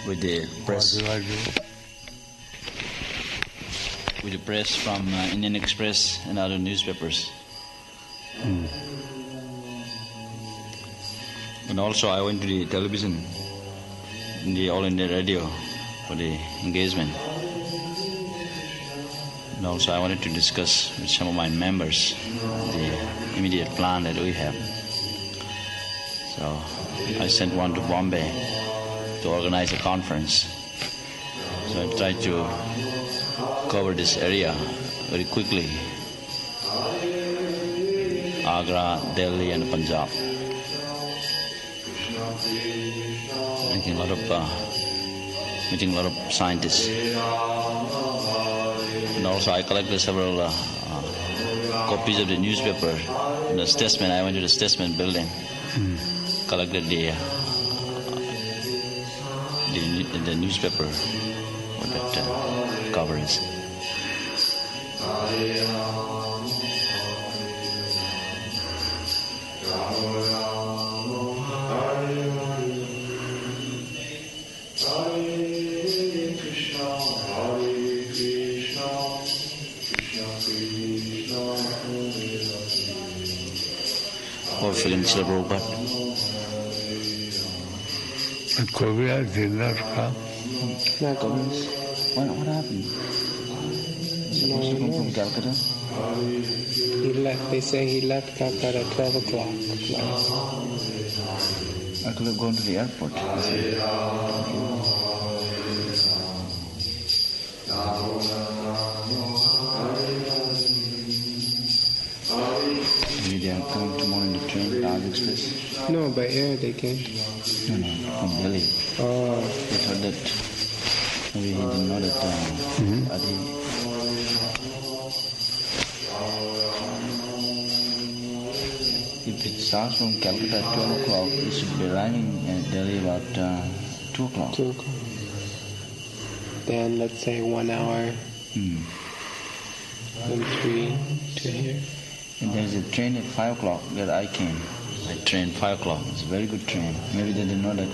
with the press. With the press from Indian Express and other newspapers. And also I went to the television, in the All India Radio, for the engagement. And also I wanted to discuss with some of my members the immediate plan that we have. So I sent one to Bombay to organize a conference. So I tried to cover this area very quickly. Agra, Delhi and Punjab. Meeting a lot of scientists. And also I collected several copies of the newspaper. The Statesman, I went to the Statesman building. Collected the newspaper for that coverage. Or feeling Śrīla Prabhupāda. Kavirāja did not come. What happened? Supposed to come from Calcutta? He left. They say he left Calcutta at 12 o'clock. I could have gone to the airport. Maybe they are coming tomorrow in the train, Tamāla Kṛṣṇa. No, by air they came. No, from Delhi. Oh. They thought that maybe he didn't know that Adi. If it starts from Calcutta at 12 o'clock, it should be arriving at Delhi about 2 o'clock. 2 o'clock. Then let's say 1 hour. Then 3 to here. And there's a train at 5 o'clock that I came. I train 5 o'clock. It's a very good train. Maybe they didn't know that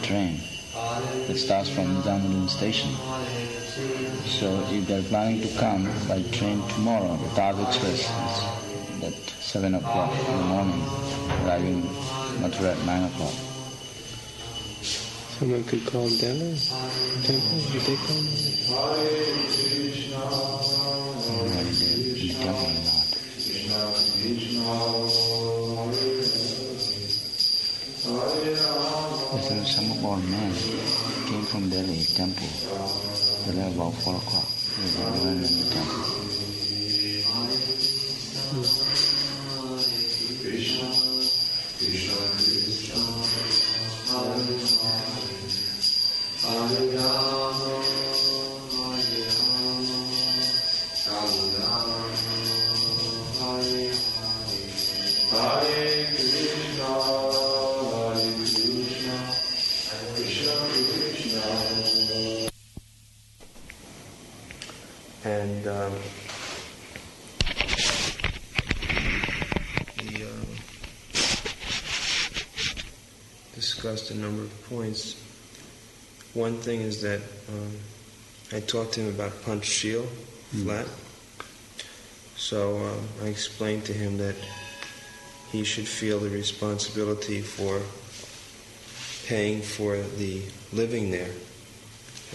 train that starts from Vrindavan station. So if they're planning to come by train tomorrow, the Tamāla Express is at 7 o'clock in the morning, arriving Mathura at 9 o'clock. Someone could call Delhi temple. Did they call Delhi? I don't know if they're in the temple or not. There's some about men came from Delhi temple. They left about 4 o'clock. They went in the temple. And we discussed a number of points. One thing is that I talked to him about Panchshīla, flat. So I explained to him that he should feel the responsibility for paying for the living there,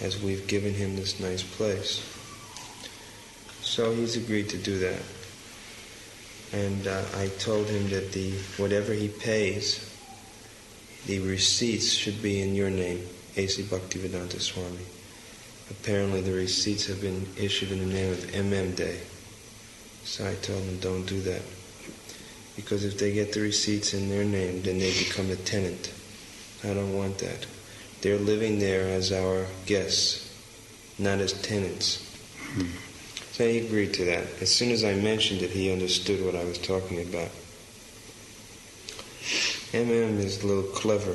as we've given him this nice place. So he's agreed to do that. And I told him that whatever he pays, the receipts should be in your name, A.C. Bhaktivedanta Swami. Apparently the receipts have been issued in the name of M.M. Day. So I told him, don't do that. Because if they get the receipts in their name, then they become a tenant. I don't want that. They're living there as our guests, not as tenants. So he agreed to that. As soon as I mentioned it, he understood what I was talking about. M.M. is a little clever.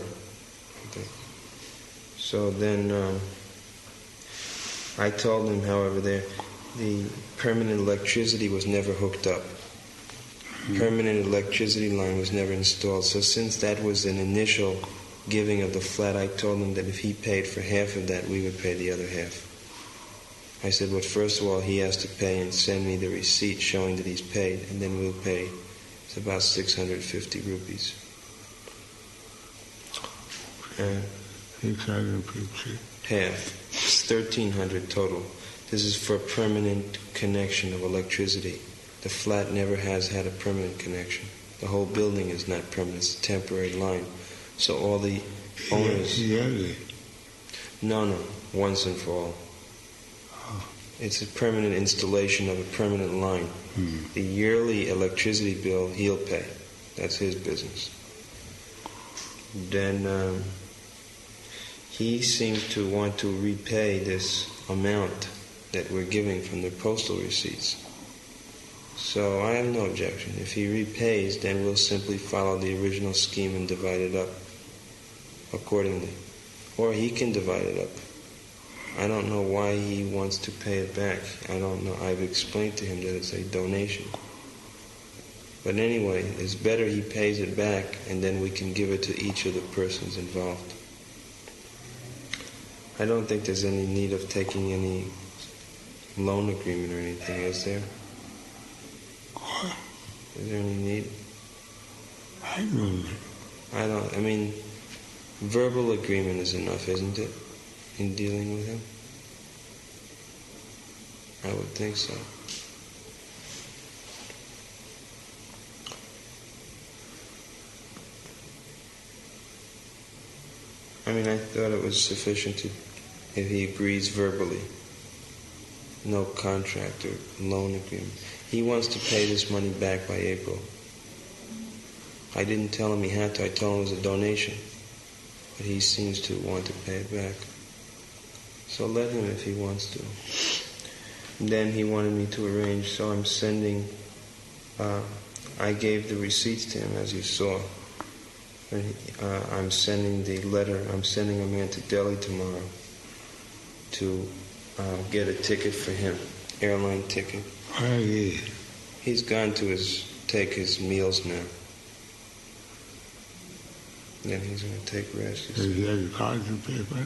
So then I told him, however, the permanent electricity was never hooked up. Permanent electricity line was never installed. So since that was an initial giving of the flat, I told him that if he paid for half of that, we would pay the other half. I said, well, first of all, he has to pay and send me the receipt showing that he's paid, and then we'll pay. It's about 650 rupees. 650. Half. It's 1,300 total. This is for permanent connection of electricity. The flat never has had a permanent connection. The whole building is not permanent. It's a temporary line. So all the owners... Yearly? No, once and for all. Oh. It's a permanent installation of a permanent line. The yearly electricity bill, he'll pay. That's his business. Then he seems to want to repay this amount that we're giving from the postal receipts. So I have no objection. If he repays, then we'll simply follow the original scheme and divide it up accordingly. Or he can divide it up. I don't know why he wants to pay it back. I don't know. I've explained to him that it's a donation. But anyway, it's better he pays it back and then we can give it to each of the persons involved. I don't think there's any need of taking any loan agreement or anything, is there? Is there any need? I mean, verbal agreement is enough, isn't it? In dealing with him? I would think so. I mean, I thought it was sufficient if he agrees verbally. No contract or loan agreement. He wants to pay this money back by April. I didn't tell him he had to. I told him it was a donation. But he seems to want to pay it back. So let him if he wants to. And then he wanted me to arrange, so I'm sending, I gave the receipts to him as you saw. And I'm sending the letter, I'm sending a man to Delhi tomorrow to get a ticket for him, airline ticket. Where is he? He's gone to take his meals now. Then he's going to take rest. Does he have the cards and paper?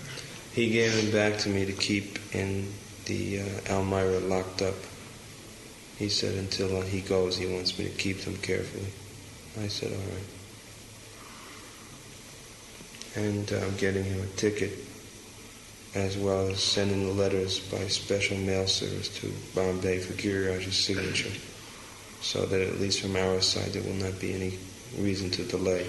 He gave them back to me to keep in the Almira locked up. He said until he goes, he wants me to keep them carefully. I said, all right. And I'm getting him a ticket, as well as sending the letters by special mail service to Bombay for Giriraj's signature, so that at least from our side there will not be any reason to delay.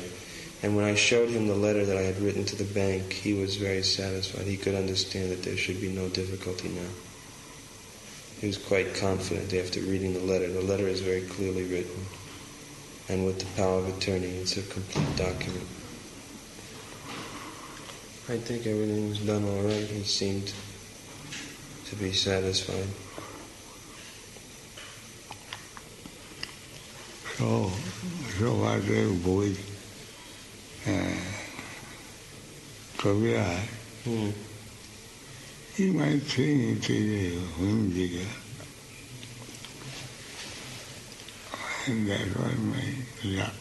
And when I showed him the letter that I had written to the bank, he was very satisfied. He could understand that there should be no difficulty now. He was quite confident after reading the letter. The letter is very clearly written, and with the power of attorney, it's a complete document. I think everything was done all right. He seemed to be satisfied. So what they boy kavirāja. He might think it Vrindavan. And that was my luck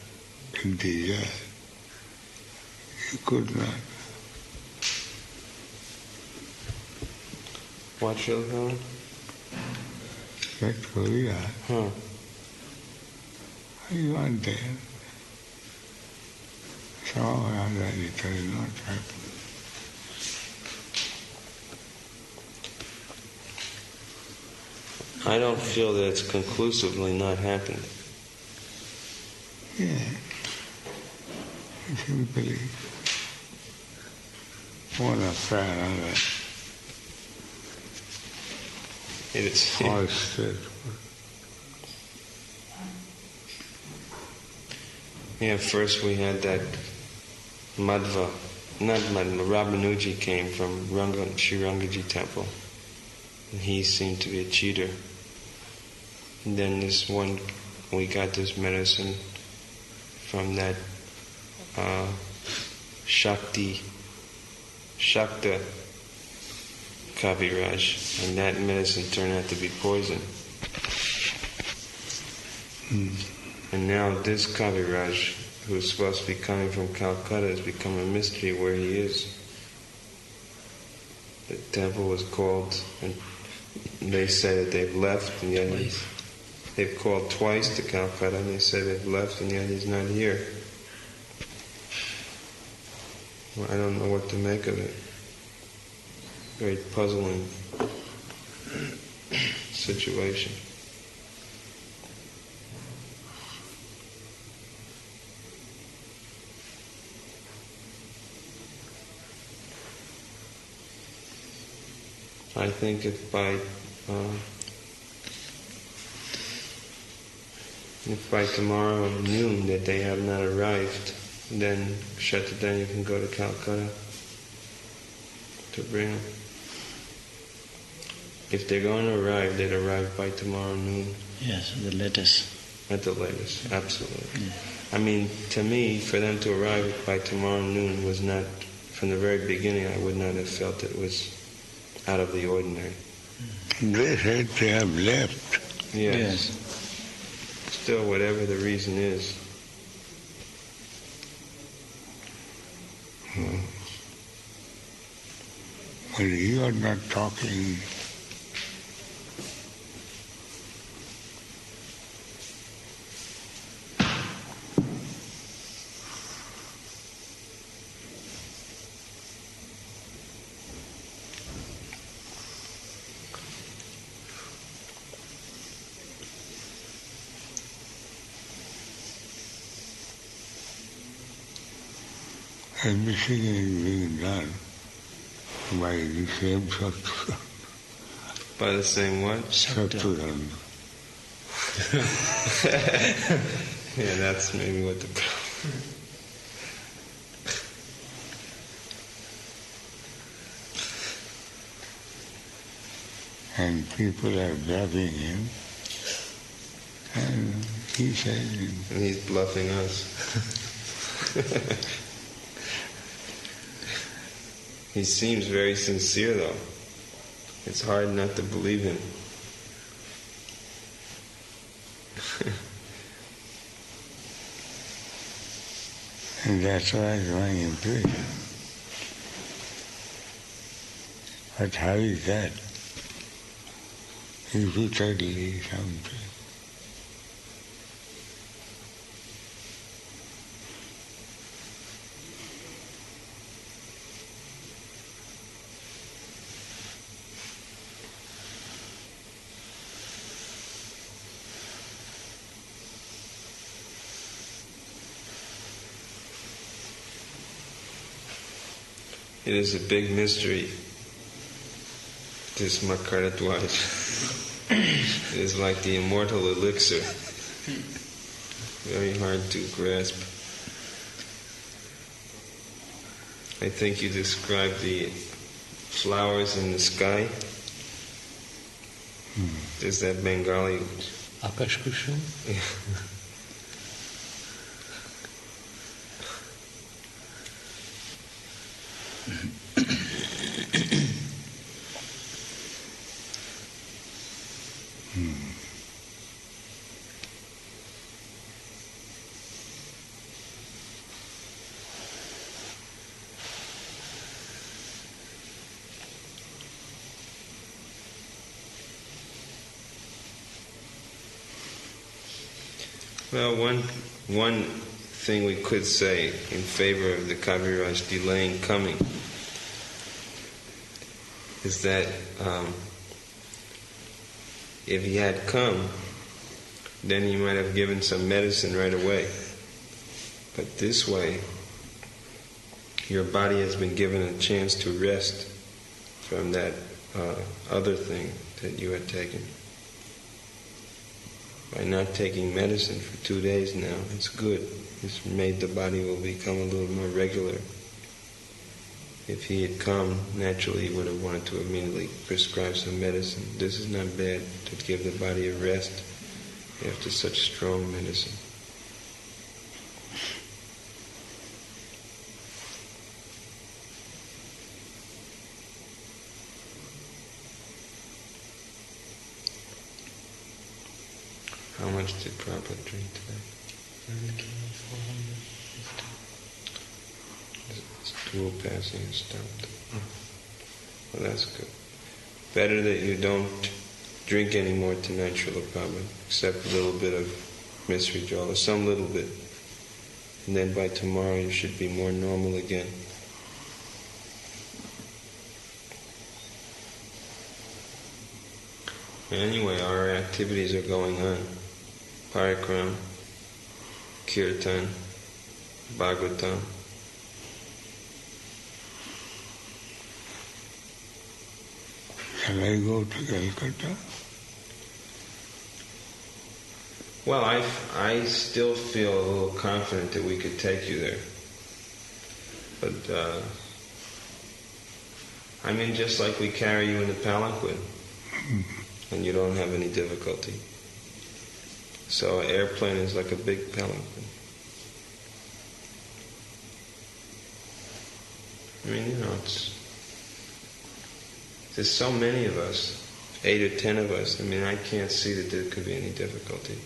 and desire. He could not. What, Śrīla Prabhupāda? That kavirāja. I want that. Somehow that it has not happened. I don't feel that it's conclusively not happened. Yeah. Simply one affair of it. It's Horse yeah, first we had that Ramanuji came from Sri Rangaji temple. And he seemed to be a cheater. And then we got this medicine from that Shakta kavirāja, and that medicine turned out to be poison. And now this kavirāja, who's supposed to be coming from Calcutta, has become a mystery where he is. The temple was called, and they say that they've left, and yet they've called twice to Calcutta, and they say they've left, and yet he's not here. Well, I don't know what to make of it. Very puzzling situation. I think if by tomorrow noon that they have not arrived, then Shatadanya can go to Calcutta to bring them. If they're going to arrive, they'd arrive by tomorrow noon. Yes, the latest. At the latest, absolutely. Yeah. I mean, to me, for them to arrive by tomorrow noon was not, from the very beginning, I would not have felt it was out of the ordinary. They said they have left. Yes. Still, whatever the reason is. Well, you are not talking. Everything is being done by the same Sattva. By the same what? Sattva. Yeah, that's maybe what the problem. And people are bluffing him. And he says... And he's bluffing us. He seems very sincere, though. It's hard not to believe him. And that's why I'm going into it. But how is that? Repeatedly something. It is a big mystery, this Makaradwaj. It is like the immortal elixir. Very hard to grasp. I think you described the flowers in the sky. Is that Bengali? Akash Kusum? Well, one thing we could say in favor of the kavirāja delaying coming is that if he had come, then he might have given some medicine right away. But this way, your body has been given a chance to rest from that other thing that you had taken. By not taking medicine for 2 days now, it's good. It's made the body will become a little more regular. If he had come, naturally he would have wanted to immediately prescribe some medicine. This is not bad to give the body a rest after such strong medicine. How much did Prabhupada drink today? It's dual passing and stopped. Well, that's good. Better that you don't drink anymore tonight, Śrīla Prabhupāda, except a little bit of mystery jala, some little bit. And then by tomorrow you should be more normal again. Anyway, our activities are going on. Parikram, Kirtan, Bhagavatam. Shall I go to Calcutta? Well, I still feel a little confident that we could take you there. But, I mean, just like we carry you in the palanquin, and you don't have any difficulty. So an airplane is like a big palanquin. I mean, you know, there's so many of us, 8 or 10 of us. I mean, I can't see that there could be any difficulty.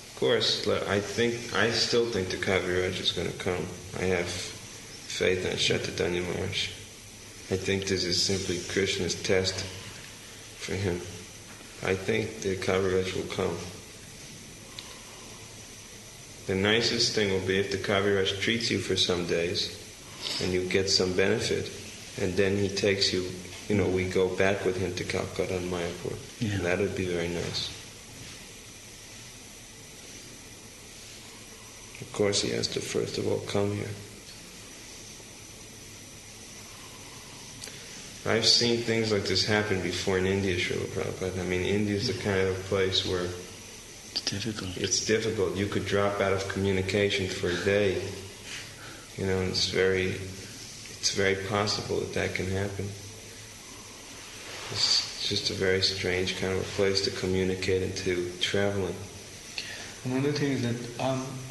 Of course, I still think the kavirāja is going to come. I have faith in Shatadanya Maharaj. I think this is simply Krishna's test for him. I think the kavirāja will come. The nicest thing will be if the kavirāja treats you for some days and you get some benefit, and then he takes you, you know, we go back with him to Calcutta and Mayapur. Yeah. That would be very nice. Of course, he has to first of all come here. I've seen things like this happen before in India, Śrīla Prabhupāda. I mean, India is the kind of place where it's difficult. You could drop out of communication for a day. You know, and it's very possible that can happen. It's just a very strange kind of a place to communicate and to traveling. Another thing is that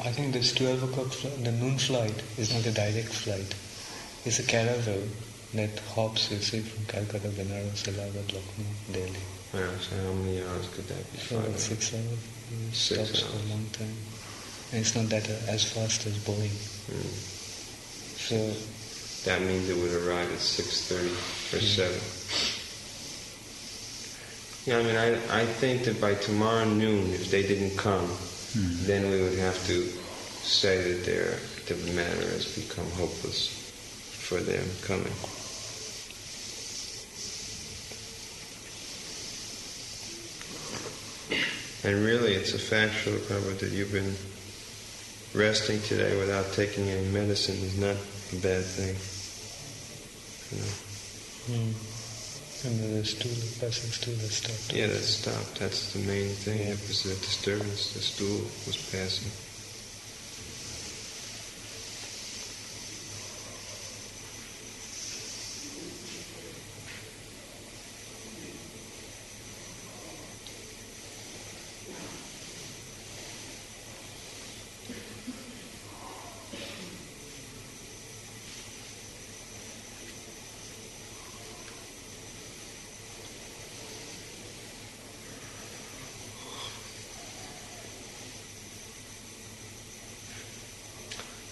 I think this 12 o'clock the noon flight is not a direct flight. It's a caravel that hops, you see, from Calcutta, Benares, Allahabad, Lucknow, Delhi. Yeah, so how many hours could that be? About 6 hours. It 6 stops hours. for a long time. And it's not that as fast as Boeing. So that means it would arrive at 6:30 or 7. Yeah, I mean, I think that by tomorrow noon, if they didn't come, then we would have to say that the matter has become hopeless for them coming. And really, it's a fact, Śrīla Prabhupāda, that you've been resting today without taking any medicine is not a bad thing. You know? And the stool, passing stool has stopped. Yeah, that stopped. That's the main thing. It was a disturbance. The stool was passing.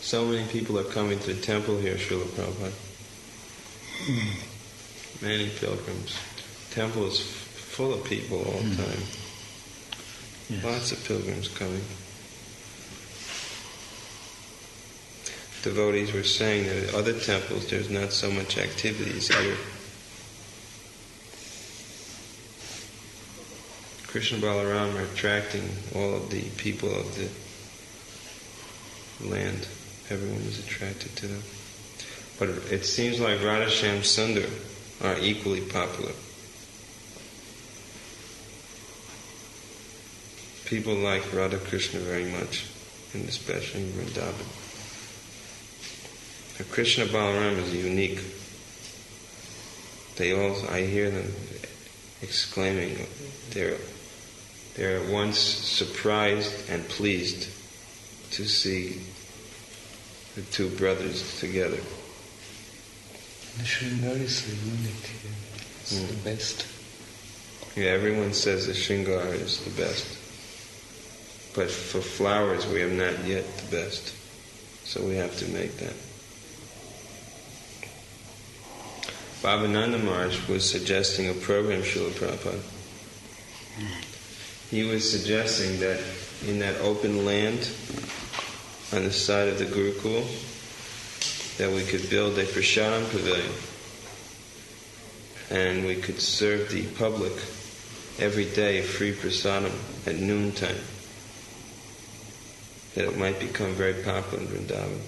So many people are coming to the temple here, Śrīla Prabhupāda. Many pilgrims. The temple is full of people all the time. Yes. Lots of pilgrims coming. Devotees were saying that at other temples there's not so much activities here. Krishna Balaram are attracting all of the people of the land. Everyone is attracted to them. But it seems like Radhasham Sundar are equally popular. People like Radha Krishna very much, and especially in Vrindavan. Now, Krishna Balaram is unique. I hear them exclaiming, they're at once surprised and pleased to see the two brothers together. The Shringar is so unique. It's the best. Yeah, everyone says the Shringar is the best. But for flowers, we have not yet the best. So we have to make that. Bhavananda Maharaj was suggesting a program, Śrīla Prabhupāda. He was suggesting that in that open land on the side of the Gurukul, that we could build a prasadam pavilion and we could serve the public every day free prasadam at noontime. That it might become very popular in Vrindavan.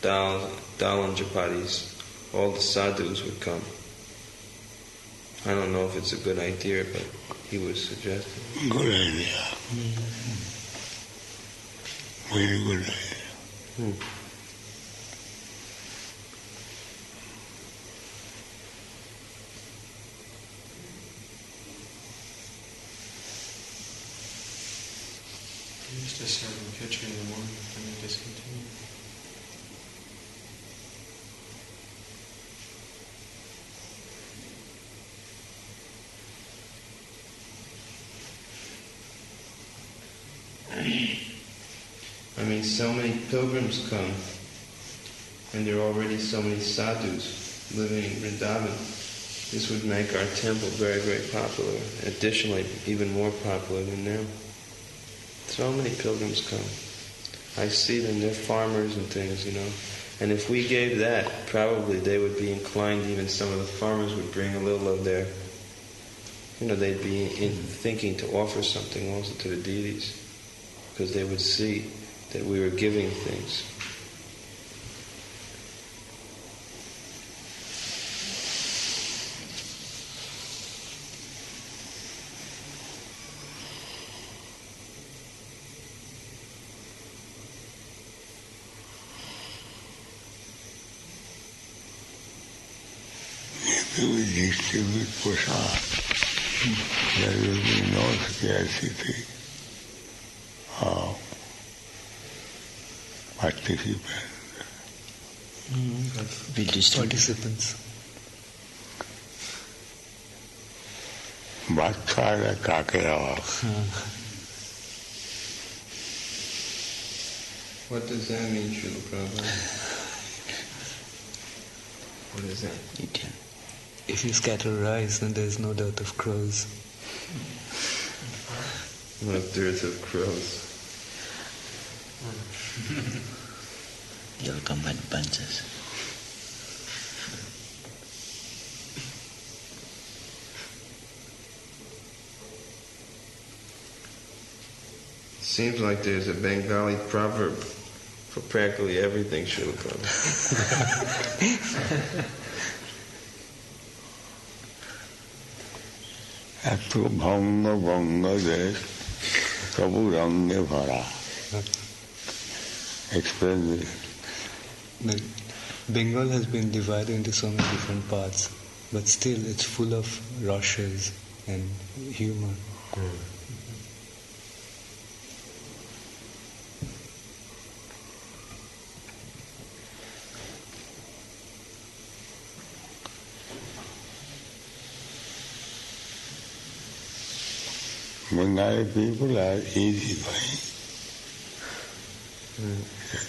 Dal and chapatis, all the sadhus would come. I don't know if it's a good idea, but he was suggesting. Good idea. Very good idea. We used to serve in Kitchener in the morning, and we discontinued. I mean, so many pilgrims come, and there are already so many sadhus living in Vrindavan. This would make our temple very, very popular. Additionally, even more popular than now. So many pilgrims come. I see them, they're farmers and things, And if we gave that, probably they would be inclined, even some of the farmers would bring a little of their, they'd be thinking to offer something also to the deities. Because they would see that we were giving things. We distribute prasad. There will be no scarcity of participants. Participants. Bhattara kavirāja. What does that mean, Śrīla Prabhupāda? What is that? If you scatter rice, then there is no dearth of crows. No dearth of crows. You'll come by the bunches. Seems like there's a Bengali proverb for practically everything, Śrīla Prabhupāda. Eto bhanga bhanga desh kabu range bhara. Explain this. Bengal has been divided into so many different parts, but still it's full of rushes and humor. Bengali people are easygoing.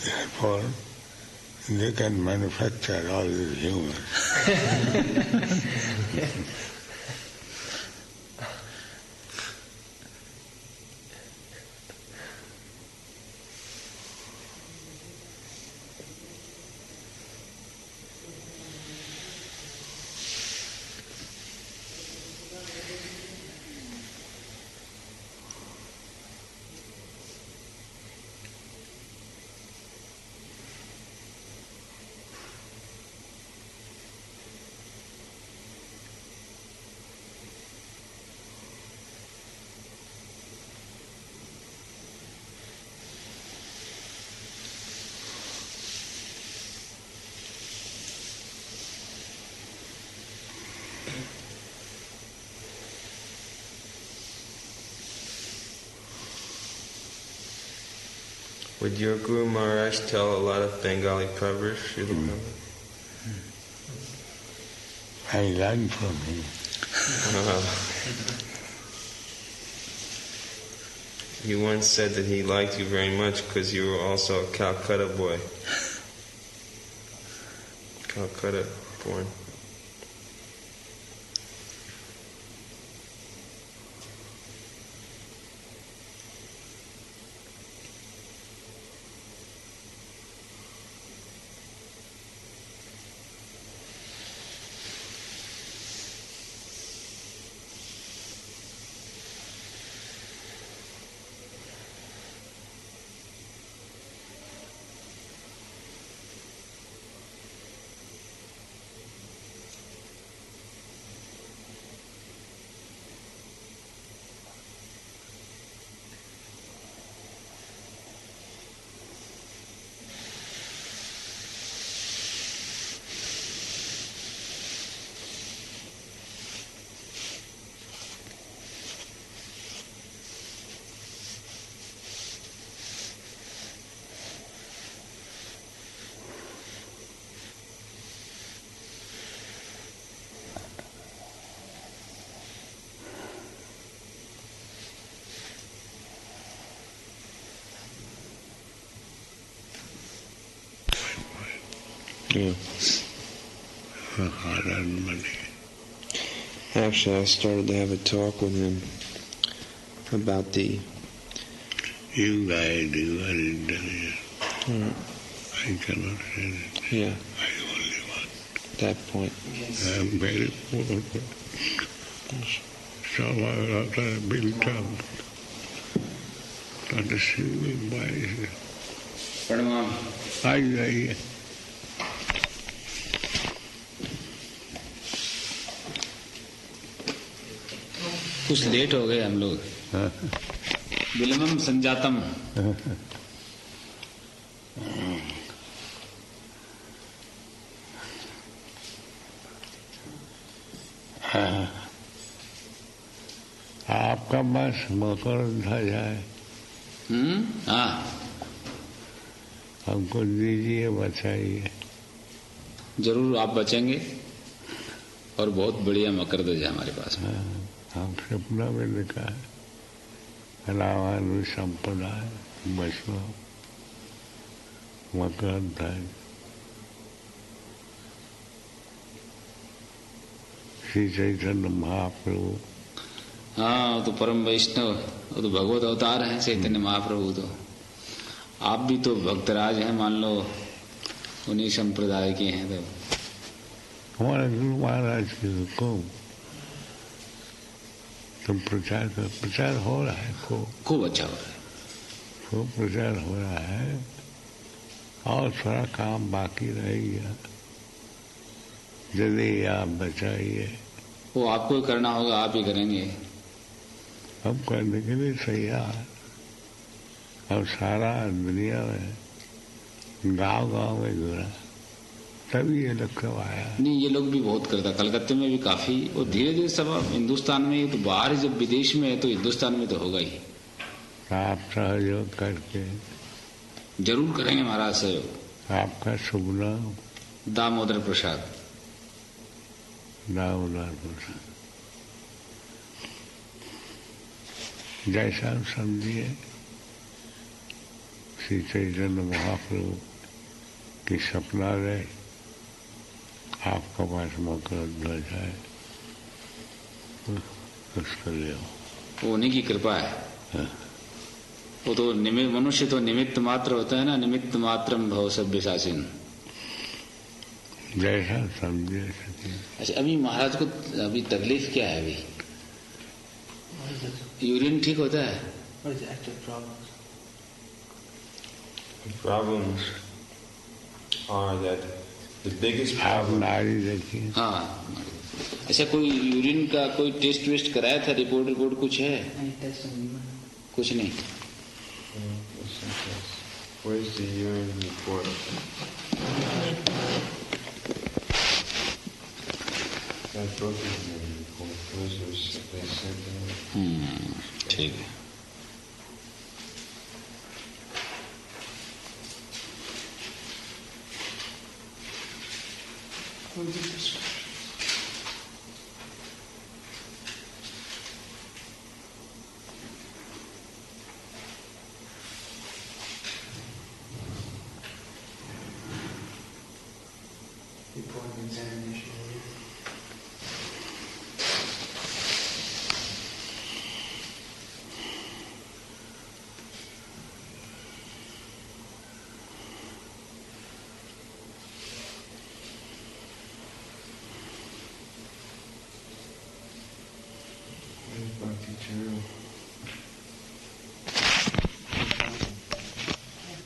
Therefore, they can manufacture all this humor. Would your Guru Maharaj tell a lot of Bengali proverbs, Śrīla Prabhupāda? I learned from him. he once said that he liked you very much because you were also a Calcutta boy. Calcutta born. Yeah. Actually, I started to have a talk with him about the... You guys do what it does. I cannot say it. Yeah. I only want That point. I'm very poor. So I have to build up. Not to see me by. Pranam. आइए कुछ late हो गए हम लोग. विलम्बम संजातम. आपका बस मकर था जाए. हाँ, हमको दीजिए, बचाइए. जरूर आप बचेंगे और बहुत बढ़िया मकर ध्वज है हमारे पास में. हम सपना में देखा है. अलावानु संप्रदाय वैष्णव मकर ध्वज श्री चैतन्य महाप्रभु. हाँ, तो परम वैष्णव, वो तो भगवत अवतार हैं चैतन्य महाप्रभु. तो आप भी तो भक्तराज हैं, मान लो उन्हीं संप्रदाय के हैं. तो हमारे गुरु महाराज के हुक्म तुम प्रचार कर. प्रचार हो रहा है, खूब अच्छा हो रहा है. खूब प्रचार हो रहा है और थोड़ा काम बाकी रहेगा. यदि आप बचाइए. वो आपको ही करना होगा, आप ही करेंगे. हम करने के लिए तैयार. अब सारा दुनिया में गांव में घूरा, तभी ये लोग कब आया. नहीं, ये लोग भी बहुत करता. कलकत्ते में भी काफी, और धीरे धीरे सब हिंदुस्तान में. तो बाहर जब विदेश में है तो हिंदुस्तान में तो होगा ही. आप सहयोग करके. जरूर करेंगे महाराज सहयोग. आपका शुभ नाम दामोदर प्रसाद. दामोदर प्रसाद. जैसा समझिए श्री चैतन्य महाप्रभु की सपना रहे आपका पास मकर ध्वज है, उसको ले आओ. वो उन्हीं की कृपा है. वो तो निमित्त, मनुष्य तो निमित्त मात्र होता है ना. निमित्त मात्रम भव सभ्यसाचिन. जैसा समझे. अच्छा, अभी महाराज को अभी तकलीफ क्या है? अभी यूरिन ठीक होता है? The problems are that the biggest आप problem. नारी देखिए. हाँ. अच्छा, कोई यूरिन का कोई टेस्ट वेस्ट कराया था? रिपोर्ट कुछ है? कुछ नहीं. Where's the urine report? That book is the report. Those are they sent in. ठीक है.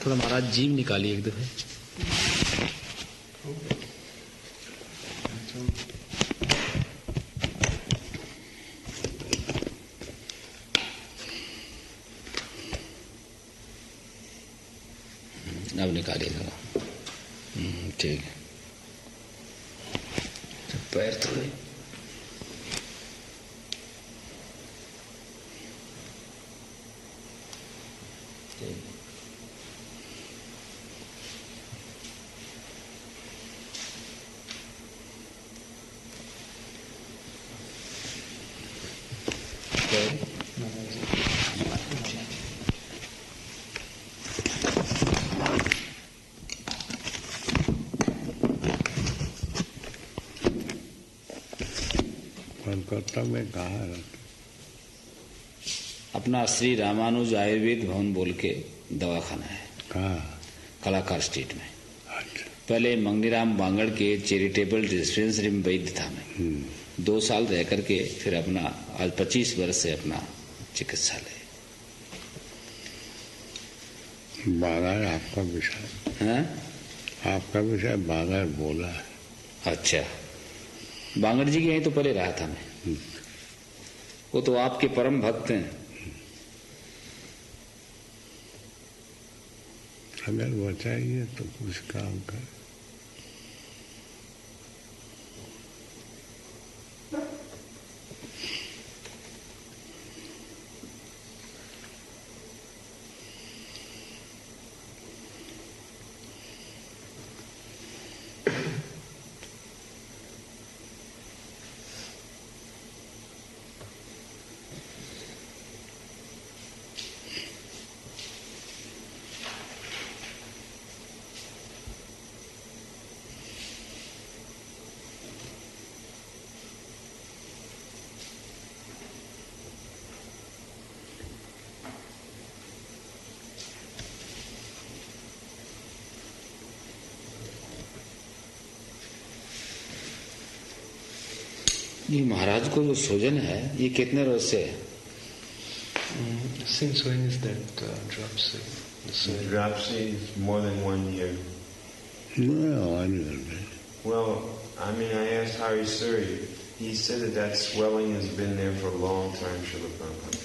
थोड़ा महाराज जीव निकालिए एक दफे। अब निकालिए थोड़ा। ठीक है। पैर थोड़े कोलकाता में कहाँ रहते? अपना श्री रामानुज आयुर्वेद भवन बोल के दवाखाना है। कहाँ? कलाकार स्ट्रीट में। अच्छा। पहले मंगनीराम बांगड़ के चैरिटेबल डिस्पेंसरी में वैद्य था मैं। 2 साल रह करके फिर अपना आज 25 वर्ष से अपना चिकित्सालय। बांगड़ आपका विषय है? आपका विषय बांगड़ बोला है। अच्छा, बांगड़ जी के यहीं तो पहले रहा था मैं। वो तो आपके परम भक्त हैं। अगर बचाइए तो कुछ काम कर। ये महाराज को जो सोजन है ये कितने रोज से है? Since when is that dropsy? The dropsy is more than 1 year. No, 1 year. Well, I mean, I asked Hari Suri. He said that swelling has been there for a long time, Śrīla Prabhupāda.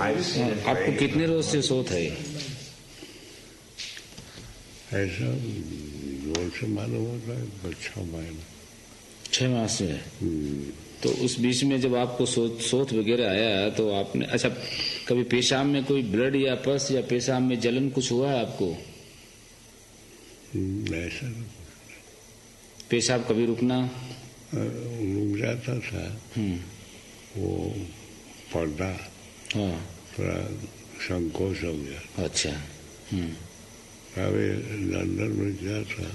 I've seen it. आपको कितने रोज से सोत है? ऐसा जोर से मालूम होता है 6 महीने। 6 माह से है। तो उस बीच में जब आपको सोत वगैरह आया तो आपने अच्छा कभी पेशाब में कोई ब्लड या पस या पेशाब में जलन कुछ हुआ है आपको? ऐसा पेशाब कभी रुकना? रुक जाता था। वो पर्दा थोड़ा संकोच हो गया। अच्छा। कभी लंदन में गया था,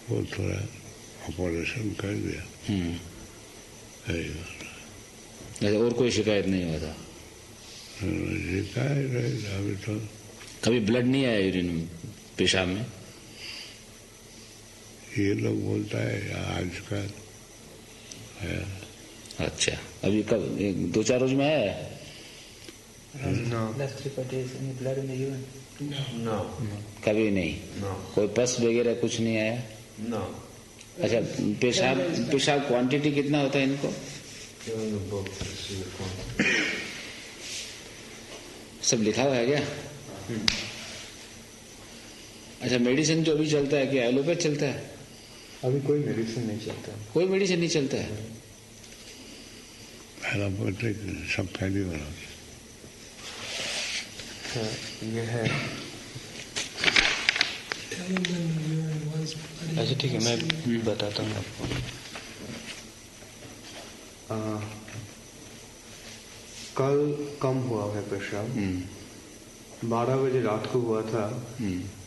वो थोड़ा ऑपरेशन कर दिया। और कोई शिकायत नहीं हुआ था? शिकायत है अभी तो। कभी ब्लड नहीं आया यूरिन में, पेशाब में? ये लोग बोलता है आज का है। अच्छा, अभी कब 2-4 रोज में आया है? No. Last 3-4 days, any blood in the urine? No. कभी नहीं? No. कोई पस वगैरह कुछ नहीं आया? No. अच्छा, पेशाब क्वांटिटी कितना होता है इनको? सब लिखा हुआ है क्या? अच्छा, मेडिसिन जो अभी चलता है क्या एलोपैथ चलता है? अभी कोई मेडिसिन नहीं चलता। कोई मेडिसिन नहीं चलता है? एलोपैथिक सब फैली हुआ। हाँ, ये है। अच्छा ठीक है, मैं बताता हूँ आपको। कल कम हुआ है पेशाब। 12 बजे रात को हुआ था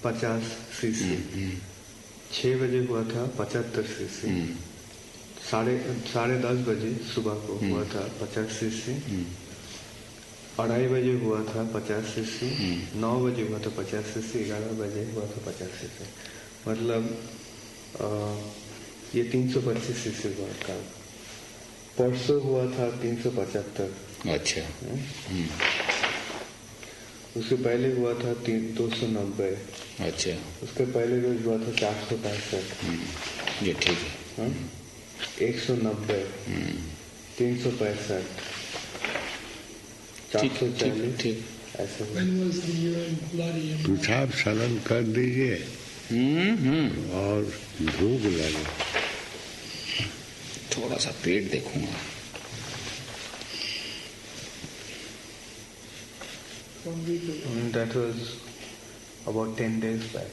50 सीसी। 6 बजे हुआ था 75 सीसी। 10:30 बजे सुबह को हुआ था 50 सीसी। 2:30 बजे हुआ था 50 सीसी। 9 बजे हुआ था 50 सीसी। 11 बजे हुआ था 50 सीसी। मतलब ये 325 सीसी हुआ कल। परसों हुआ था 375। अच्छा। उसके पहले हुआ था 290। अच्छा। उसके पहले रोज हुआ था 465। ये ठीक है। 190, 365, 440, ठीक। ऐसे। पेशाब सलन कर दीजिए और भूख लगे, थोड़ा सा पेट देखूंगा। That was about 10 days back.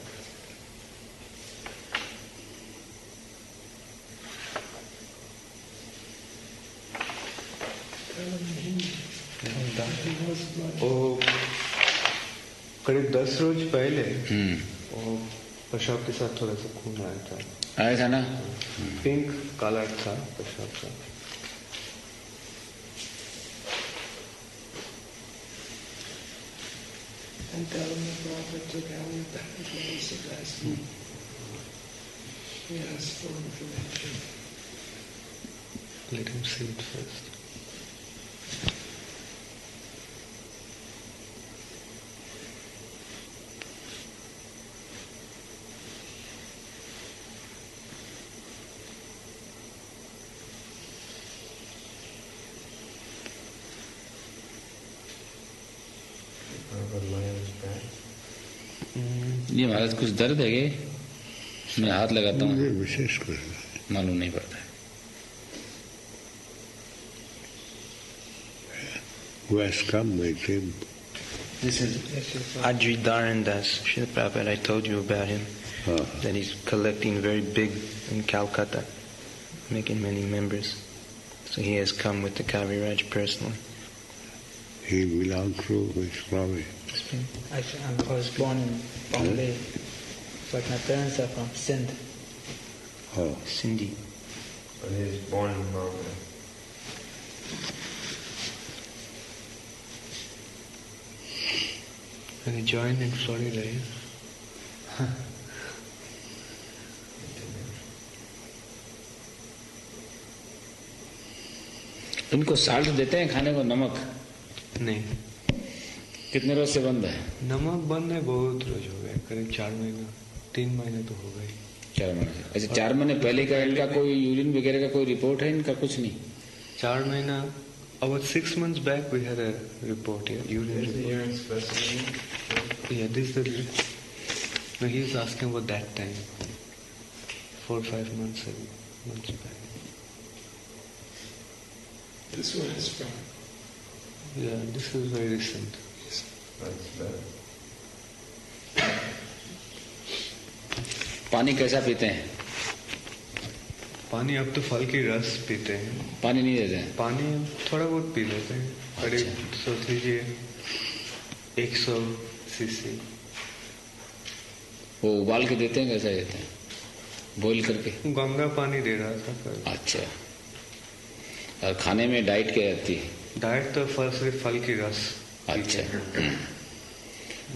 करीब 10 रोज पहले वो पेशाब के साथ थोड़ा सा खून आया था ना, पिंक कलर था पेशाब का। And Tamāla Prabhupāda took out of that place of asking. He asked for information. Let him see it first. ये महाराज कुछ दर्द है क्या? मैं हाथ लगाता हूँ, विशेष कुछ मालूम नहीं पड़ता है। Who has come with him? This is Ajri Dharandas, Śrīla Prabhupāda. I told you about him. That he's collecting very big in Calcutta, making many members. So he has come with the kavirāja personally. He belongs to which province? I was born in Bombay, but my parents are from Sindh. Oh. Sindhi. But he was born in Bombay. And he joined in Florida, yeah? इनको salt देते हैं खाने को, नमक? नहीं। कितने रोज से बंद है? नमक बंद है, बहुत रोज हो गए, करीब 4 महीना, 3 महीने तो हो गए। 4 महीने? अच्छा, 4 महीने पहले का इनका कोई यूरिन वगैरह का कोई रिपोर्ट है इनका? कुछ नहीं। 4 महीना, about 6 months back we had a report here, urine report. Yeah, this is the. No, he is asking about that time, 4-5 months back. This one is from. Yeah, this is very recent. पानी कैसा पीते हैं? पानी अब तो फल की रस पीते हैं, पानी नहीं देते हैं? पानी थोड़ा बहुत पी लेते हैं, करीब सोच लीजिए 100 सीसी। वो उबाल के देते हैं, कैसा देते हैं? बॉईल करके? गंगा पानी दे रहा था कल। अच्छा। और खाने में डाइट क्या रहती है? डाइट तो सिर्फ फल की रस। अच्छा।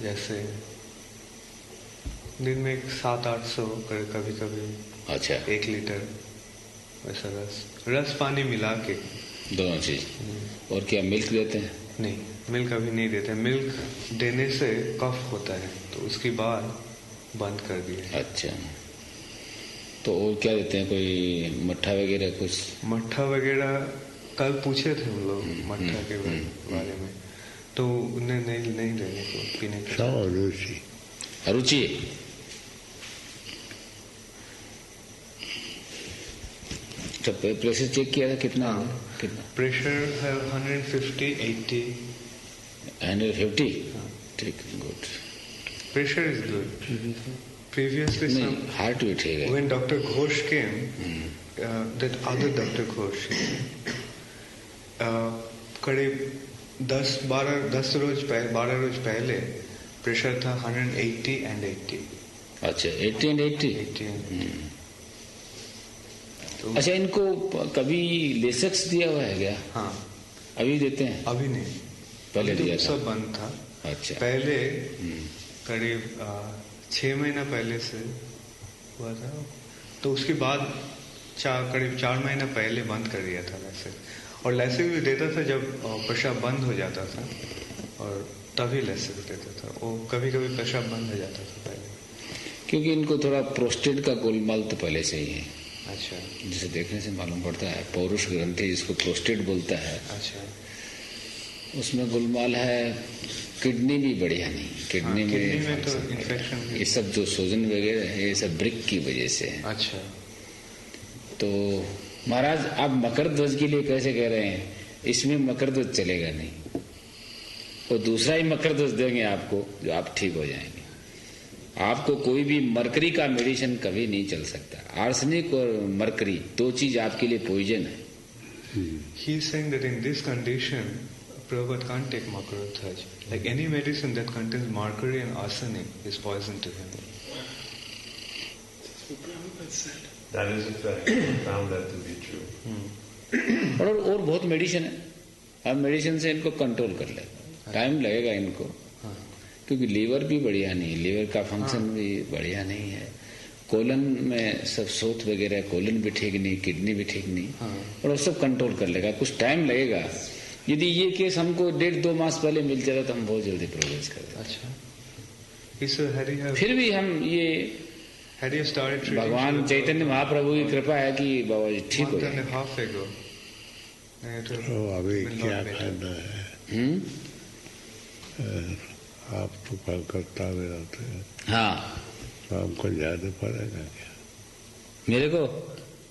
जैसे दिन में 700-800 कभी कभी। अच्छा। 1 लीटर वैसा रस पानी मिला के। दोनों चीज। और क्या मिल्क देते हैं? नहीं, मिल्क अभी नहीं देते। मिल्क देने से कफ होता है, तो उसके बाद बंद कर दिए। अच्छा। तो और क्या देते हैं? कोई मट्ठा वगैरह कुछ? मट्ठा वगैरह कल पूछे थे हम लोग मट्ठा के बारे में, तो उन्हें नहीं देने को, पीने को। अरुचि? तो प्रेशर चेक किया था कितना? कितना प्रेशर है? 150/80। 150? ठीक, good. Pressure is good. Previously, hard to take. When Dr. Ghosh came, that other Dr. Ghosh, करीब 12 रोज पहले प्रेशर था 180 and 80. अच्छा, 80 and 80? अच्छा, इनको कभी लेसेक्स दिया हुआ है क्या? हाँ। अभी देते हैं? अभी नहीं, पहले दिया था? सब बंद था। अच्छा। पहले करीब 6 महीना पहले से हुआ था, तो उसके बाद करीब 4 महीना पहले बंद कर दिया था वैसे, और लस्सी भी देता था जब पेशाब बंद हो जाता था, और तभी लस्सी भी देता था। वो कभी कभी पेशाब बंद हो जाता था पहले, क्योंकि इनको थोड़ा प्रोस्टेट का गोलमाल तो पहले से ही है। अच्छा, जिसे देखने से मालूम पड़ता है, पौरुष ग्रंथि जिसको प्रोस्टेट बोलता है, अच्छा, उसमें गोलमाल है। किडनी भी बढ़िया नहीं, किडनी में तो इन्फेक्शन, ये सब जो सोजन वगैरह है ये सब ब्रिक की वजह से है। अच्छा, तो महाराज आप मकर ध्वज के लिए कैसे कह रहे हैं? इसमें मकर ध्वज चलेगा नहीं, और दूसरा ही मकर ध्वज देंगे आपको जो आप ठीक हो जाएंगे। आपको कोई भी मरकरी का मेडिसिन कभी नहीं चल सकता। आर्सेनिक और मरकरी 2 चीज आपके लिए पॉइजन है। He is saying that in this condition, Prabhupada can't take Makarodhaj. Like any medicine that contains mercury and arsenic is poison to him. Prabhupada said. That is a fact. I found that to be true. और बहुत medicine है, अब medicine से इनको control कर लेगा। Time लगेगा इनको, क्योंकि लीवर भी बढ़िया नहीं, लीवर का फंक्शन भी बढ़िया नहीं है। कोलन में सब सोत वगैरह, कोलन भी ठीक नहीं, किडनी भी ठीक नहीं, और वो सब कंट्रोल कर लेगा। कुछ टाइम लगेगा। यदि ये केस हमको 1.5-2 मास पहले मिल जाता तो हम बहुत जल्दी प्रोग्रेस कर देते। अच्छा, फिर भी हम ये भगवान चैतन्य महाप्रभु की कृपा है कि बाबा जी ठीक हो जाए। अभी क्या फायदा है? आप तो कलकत्ता में रहते हैं। हाँ, तो हमको ज्यादा पड़ेगा क्या? मेरे को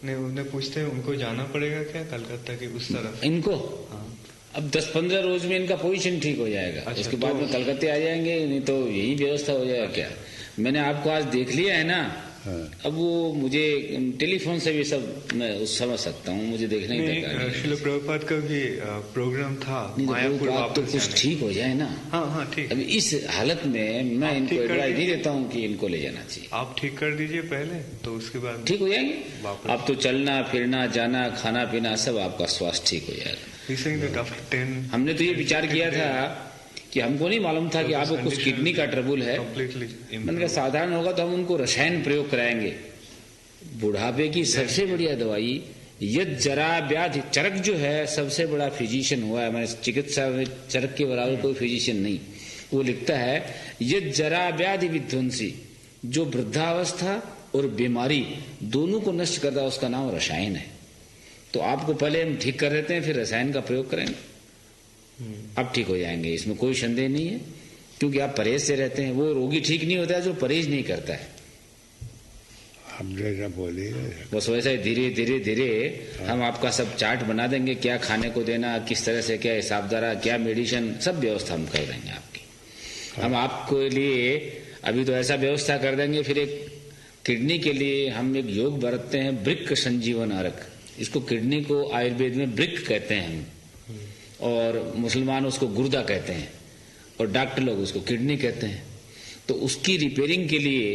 नहीं, उन्हें पूछते हैं उनको जाना पड़ेगा क्या कलकत्ता की उस तरफ? इनको हाँ। अब 10-15 रोज में इनका पोजीशन ठीक हो जाएगा। अच्छा, उसके बाद में कलकत्ते आ जाएंगे, नहीं तो यही व्यवस्था हो जाएगा। क्या मैंने आपको आज देख लिया है ना, अब वो मुझे टेलीफोन से भी सब मैं समझ सकता हूँ, मुझे देखने की दरकार नहीं। श्रील प्रभुपाद का भी प्रोग्राम था मायापुर वापस तो कुछ ठीक हो जाए ना। हाँ ठीक। अभी इस हालत में मैं इनको एडवाइस नहीं देता हूँ कि इनको ले जाना चाहिए। आप ठीक कर दीजिए पहले, तो उसके बाद ठीक हो जाएंगे। अब तो चलना फिरना, जाना, खाना पीना सब आपका स्वास्थ्य ठीक हो जाएगा। हमने तो ये विचार किया था कि हमको नहीं मालूम था कि आपको कुछ किडनी का ट्रबल है। मैंने कहा साधारण होगा तो हम उनको रसायन प्रयोग कराएंगे। बुढ़ापे की सबसे बढ़िया दवाई यद जरा व्याधि, चरक जो है सबसे बड़ा फिजिशियन हुआ है, मैंने चिकित्सा में चरक के बराबर कोई फिजिशियन नहीं। वो लिखता है यद जरा व्याधि विध्वंसी, जो वृद्धावस्था और बीमारी दोनों को नष्ट करता है, उसका नाम रसायन है। तो आपको पहले हम ठीक कर देते हैं, फिर रसायन का प्रयोग करेंगे, अब ठीक हो जाएंगे। इसमें कोई संदेह नहीं है, क्योंकि आप परहेज से रहते हैं। वो रोगी ठीक नहीं होता है जो परहेज नहीं करता है। आप जैसा बोलिएगा बस वैसा ही धीरे धीरे धीरे हम आपका सब चार्ट बना देंगे, क्या खाने को देना, किस तरह से, क्या हिसाबदारा, क्या मेडिसिन, सब व्यवस्था हम कर देंगे आपकी। हम आपके लिए अभी तो ऐसा व्यवस्था कर देंगे। फिर एक किडनी के लिए हम एक योग बरतते हैं, ब्रिक संजीवन अर्क। इसको किडनी को आयुर्वेद में ब्रिक कहते हैं हम, और मुसलमान उसको गुर्दा कहते हैं, और डॉक्टर लोग उसको किडनी कहते हैं। तो उसकी रिपेयरिंग के लिए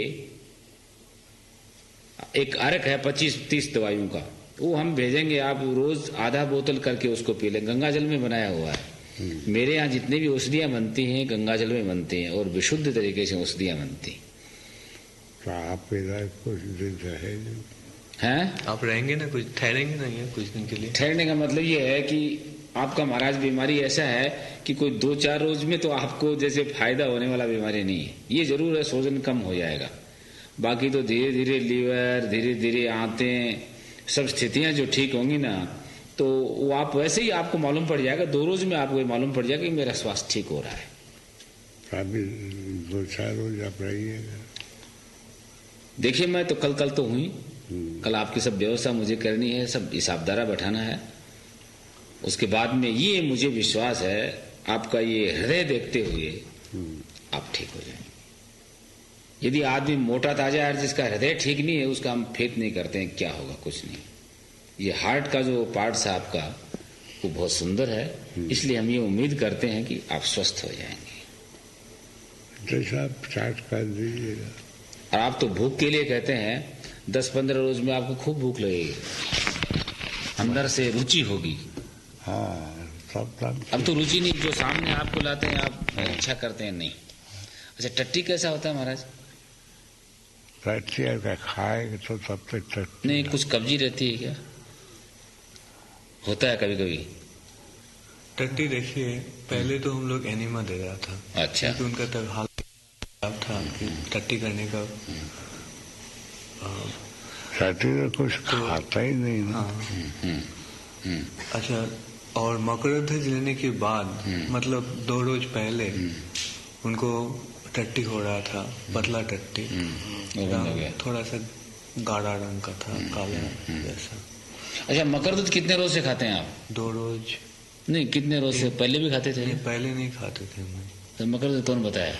एक अर्क है 25-30 दवाइयों का, वो हम भेजेंगे। आप रोज आधा बोतल करके उसको पी लें। गंगा जल में बनाया हुआ है। मेरे यहाँ जितनी भी औषधियाँ बनती हैं गंगा जल में बनती हैं, और विशुद्ध तरीके से औषधियाँ बनती हैं। तो आप कुछ दिन रहेंगे? हैं? आप रहेंगे ना, कुछ ठहरेंगे नहीं कुछ दिन के लिए? ठहरने का मतलब ये है कि आपका महाराज बीमारी ऐसा है कि कोई 2-4 रोज में तो आपको जैसे फायदा होने वाला बीमारी नहीं है। ये जरूर है सोजन कम हो जाएगा, बाकी तो धीरे धीरे लीवर, धीरे धीरे आंतें, सब स्थितियां जो ठीक होंगी ना, तो वो आप वैसे ही आपको मालूम पड़ जाएगा। 2 रोज में आपको मालूम पड़ जाएगा कि मेरा स्वास्थ्य ठीक हो रहा है। अभी 2-4 रोज आप रहिएगा। देखिए मैं तो कल तो हुई, कल आपकी सब व्यवस्था मुझे करनी है, सब हिसाबदारा बैठाना है। उसके बाद में ये मुझे विश्वास है आपका ये हृदय देखते हुए आप ठीक हो जाएंगे। यदि आदमी मोटा ताजा है जिसका हृदय ठीक नहीं है, उसका हम फेत नहीं करते हैं क्या होगा, कुछ नहीं। ये हार्ट का जो पार्ट्स है आपका वो बहुत सुंदर है, इसलिए हम ये उम्मीद करते हैं कि आप स्वस्थ हो जाएंगे। जैसा आप चार्ट कर दीजिएगा। और आप तो भूख के लिए कहते हैं, 10-15 रोज में आपको खूब भूख लगेगी, अंदर से रुचि होगी। हाँ, सब अब तो रुचि नहीं, जो सामने आपको लाते हैं आप इच्छा करते हैं नहीं। अच्छा, टट्टी कैसा होता है महाराज? रहती है क्या खाएगा तो तब तक नहीं, कुछ कब्जी रहती है क्या? होता है कभी कभी। टट्टी देखिए, पहले तो हम लोग एनिमा दे रहा था। अच्छा। क्योंकि उनका तब हाल था कि टट्टी करने का। टट्टी तो कुछ खाता ही नहीं ना। अच्छा, और मकरध्वज लेने के बाद मतलब 2 रोज पहले उनको टट्टी हो रहा था, पतला टट्टी, थोड़ा सा गाढ़ा रंग का था, काला जैसा। अच्छा, मकर दूध कितने रोज से खाते हैं आप? 2 रोज। नहीं, कितने रोज से? पहले भी खाते थे? पहले नहीं खाते थे हम। तो मकर दूध कौन बताया?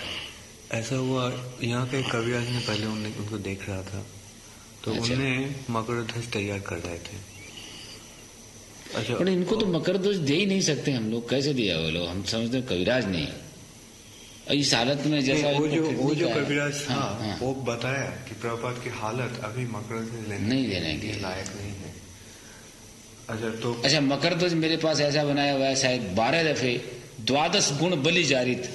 ऐसा हुआ, यहाँ के कविराज ने पहले उनको देख रहा था तो उन्हें मकर ध्वज तैयार कर रहे थे। अच्छा, पर इनको तो मकर ध्वज दे ही नहीं सकते हम लोग, कैसे दिया वो लोग? हम समझते हैं कविराज नहीं इस हालत में जैसा वो जो कविराज था वो बताया कि प्रभुपाद की हालत अभी मकर ध्वज नहीं देने के लायक नहीं है। अच्छा, मकर ध्वज मेरे पास ऐसा बनाया हुआ है, शायद 12 दफे 12 गुण बलि जारित,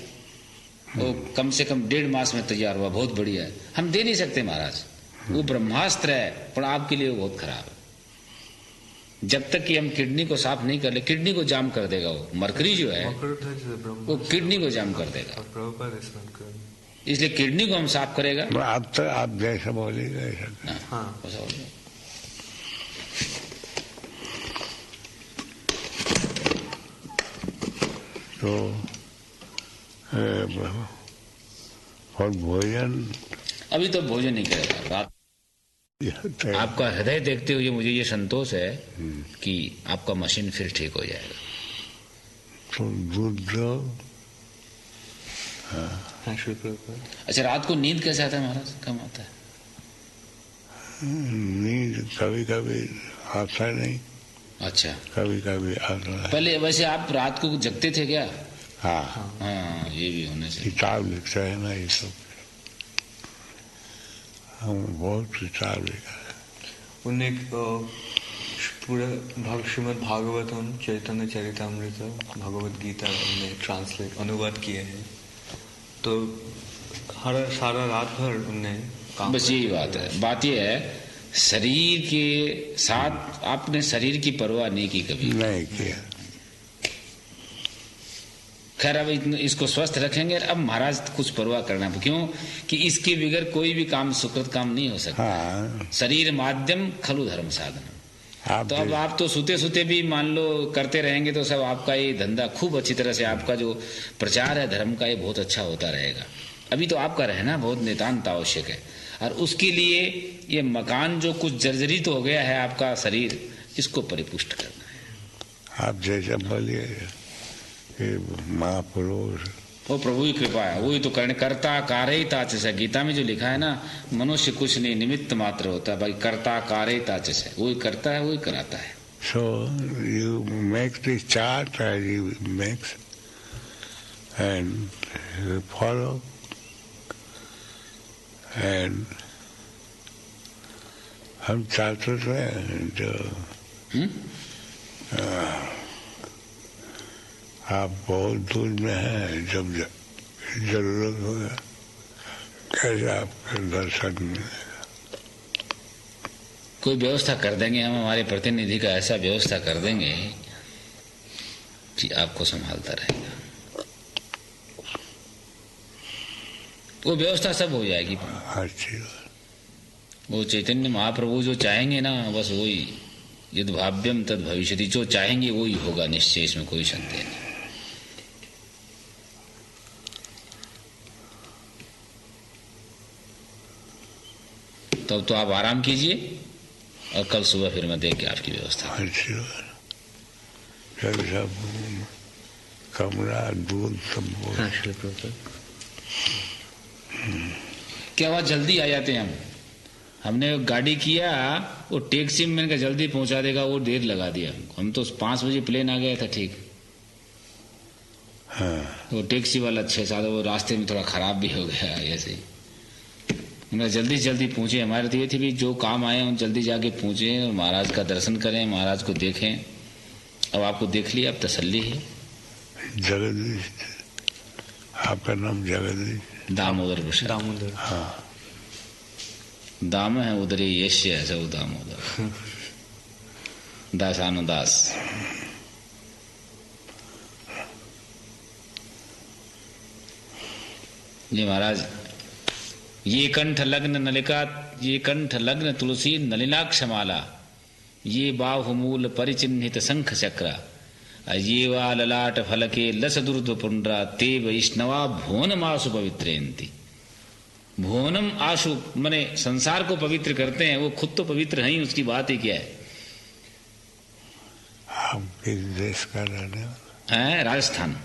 वो कम से कम 1.5 मास में तैयार हुआ, बहुत बढ़िया है। हम दे नहीं सकते महाराज, वो ब्रह्मास्त्र है, पर आपके लिए वो बहुत खराब है। जब तक कि हम किडनी को साफ नहीं कर ले, किडनी को जाम कर देगा वो मरकरी जो है, वो किडनी को जाम कर देगा, इसलिए किडनी को हम साफ करेगा। आप तो आप जैसा बोलेगा। हाँ, तो और भोजन अभी तो भोजन नहीं करेगा रात। आपका हृदय देखते हुए मुझे ये संतोष है कि आपका मशीन फिर ठीक हो जाएगा। तो दूध दो। अच्छा, रात को नींद कैसे आता है महाराज? कम आता है? नींद कभी कभी आता नहीं। अच्छा, कभी कभी आता है। पहले वैसे आप रात को जगते थे क्या? हाँ, ये भी होने से किताब लिखता है ना ये सब, हम बहुत किताब लिखा है। उन्हें पूरा श्रीमद् भागवतम, चैतन्य चरितामृत, भगवत गीता उन्हें ट्रांसलेट अनुवाद किए हैं। तो सारा रात भर उन्हें काम, बस यही बात है। बात यह है, शरीर के साथ आपने शरीर की परवाह नहीं की कभी? नहीं किया। खैर, अब इसको स्वस्थ रखेंगे। अब महाराज कुछ परवाह करना, क्यों कि इसके बगैर कोई भी काम सुकृत काम नहीं हो सकता। शरीर माध्यम खलु धर्म साधन। तो अब आप तो सोते सोते भी मान लो करते रहेंगे तो सब आपका ये धंधा खूब अच्छी तरह से, आपका जो प्रचार है धर्म का, ये बहुत अच्छा होता रहेगा। अभी तो आपका रहना बहुत नितांत आवश्यक है, और उसके लिए ये मकान जो कुछ जर्जरित हो गया है आपका शरीर, इसको परिपुष्ट करना है। आप जैसा बोलिए महापुरुष, वो प्रभु की कृपा है, वही तो करने कर्ता कारयिता च। गीता में जो लिखा है ना, मनुष्य कुछ नहीं, निमित्त मात्र होता है भाई। कर्ता कारयिता च, वही करता है, वही कराता है। So you make this chart and you mix and you follow and हम चाहते थे जो आप बहुत दूर में हैं, जब जरूरत होगा कैसे आपका दर्शन मिलेगा। कोई व्यवस्था कर देंगे हम, हमारे प्रतिनिधि का ऐसा व्यवस्था कर देंगे कि आपको संभालता रहेगा। वो व्यवस्था सब हो जाएगी। अच्छी बात। वो चैतन्य महाप्रभु जो चाहेंगे ना, बस वही, यद भाव्यम तद भविष्यति, जो चाहेंगे वही होगा निश्चय, इसमें कोई संदेह नहीं। तब तो आप आराम कीजिए, और कल सुबह फिर मैं देख के आपकी व्यवस्था। अच्छी बात। कमरा, दूध सब। क्या हुआ, जल्दी आ जाते हैं हम। हमने गाड़ी किया, वो टैक्सी में मैंने कहा जल्दी पहुंचा देगा, वो देर लगा दिया हमको। हम तो 5 बजे प्लेन आ गया था, ठीक। वो टैक्सी वाला 6-7, वो रास्ते में थोड़ा खराब भी हो गया ऐसे ही। जल्दी जल्दी पहुंचे। हमारे तो ये थी भी जो काम आए हम जल्दी जाके पहुंचे और महाराज का दर्शन करें, महाराज को देखें। अब आपको देख लिया, अब तसल्ली है। जगदीश, आपका नाम जगदीश? दामोदर। दामोदर। हाँ, दाम है उदरे यश्य है सब दामोदर दासानुदास। जी महाराज, ये कंठ लग्न नलिका, ये कंठ लग्न तुलसी नलिनाक्षमाला, ये बाहुमूल परिचिन्हित शंख चक्र, ये वा ललाट फलके लस दुर्ध पुंड्रा, ते वैष्णवा भुवनम आशु पवित्रेंति। भुवनम आशु माने संसार को पवित्र करते हैं, वो खुद तो पवित्र नहीं, उसकी बात ही क्या है। आप किस देश का रहने वाले हैं? राजस्थान।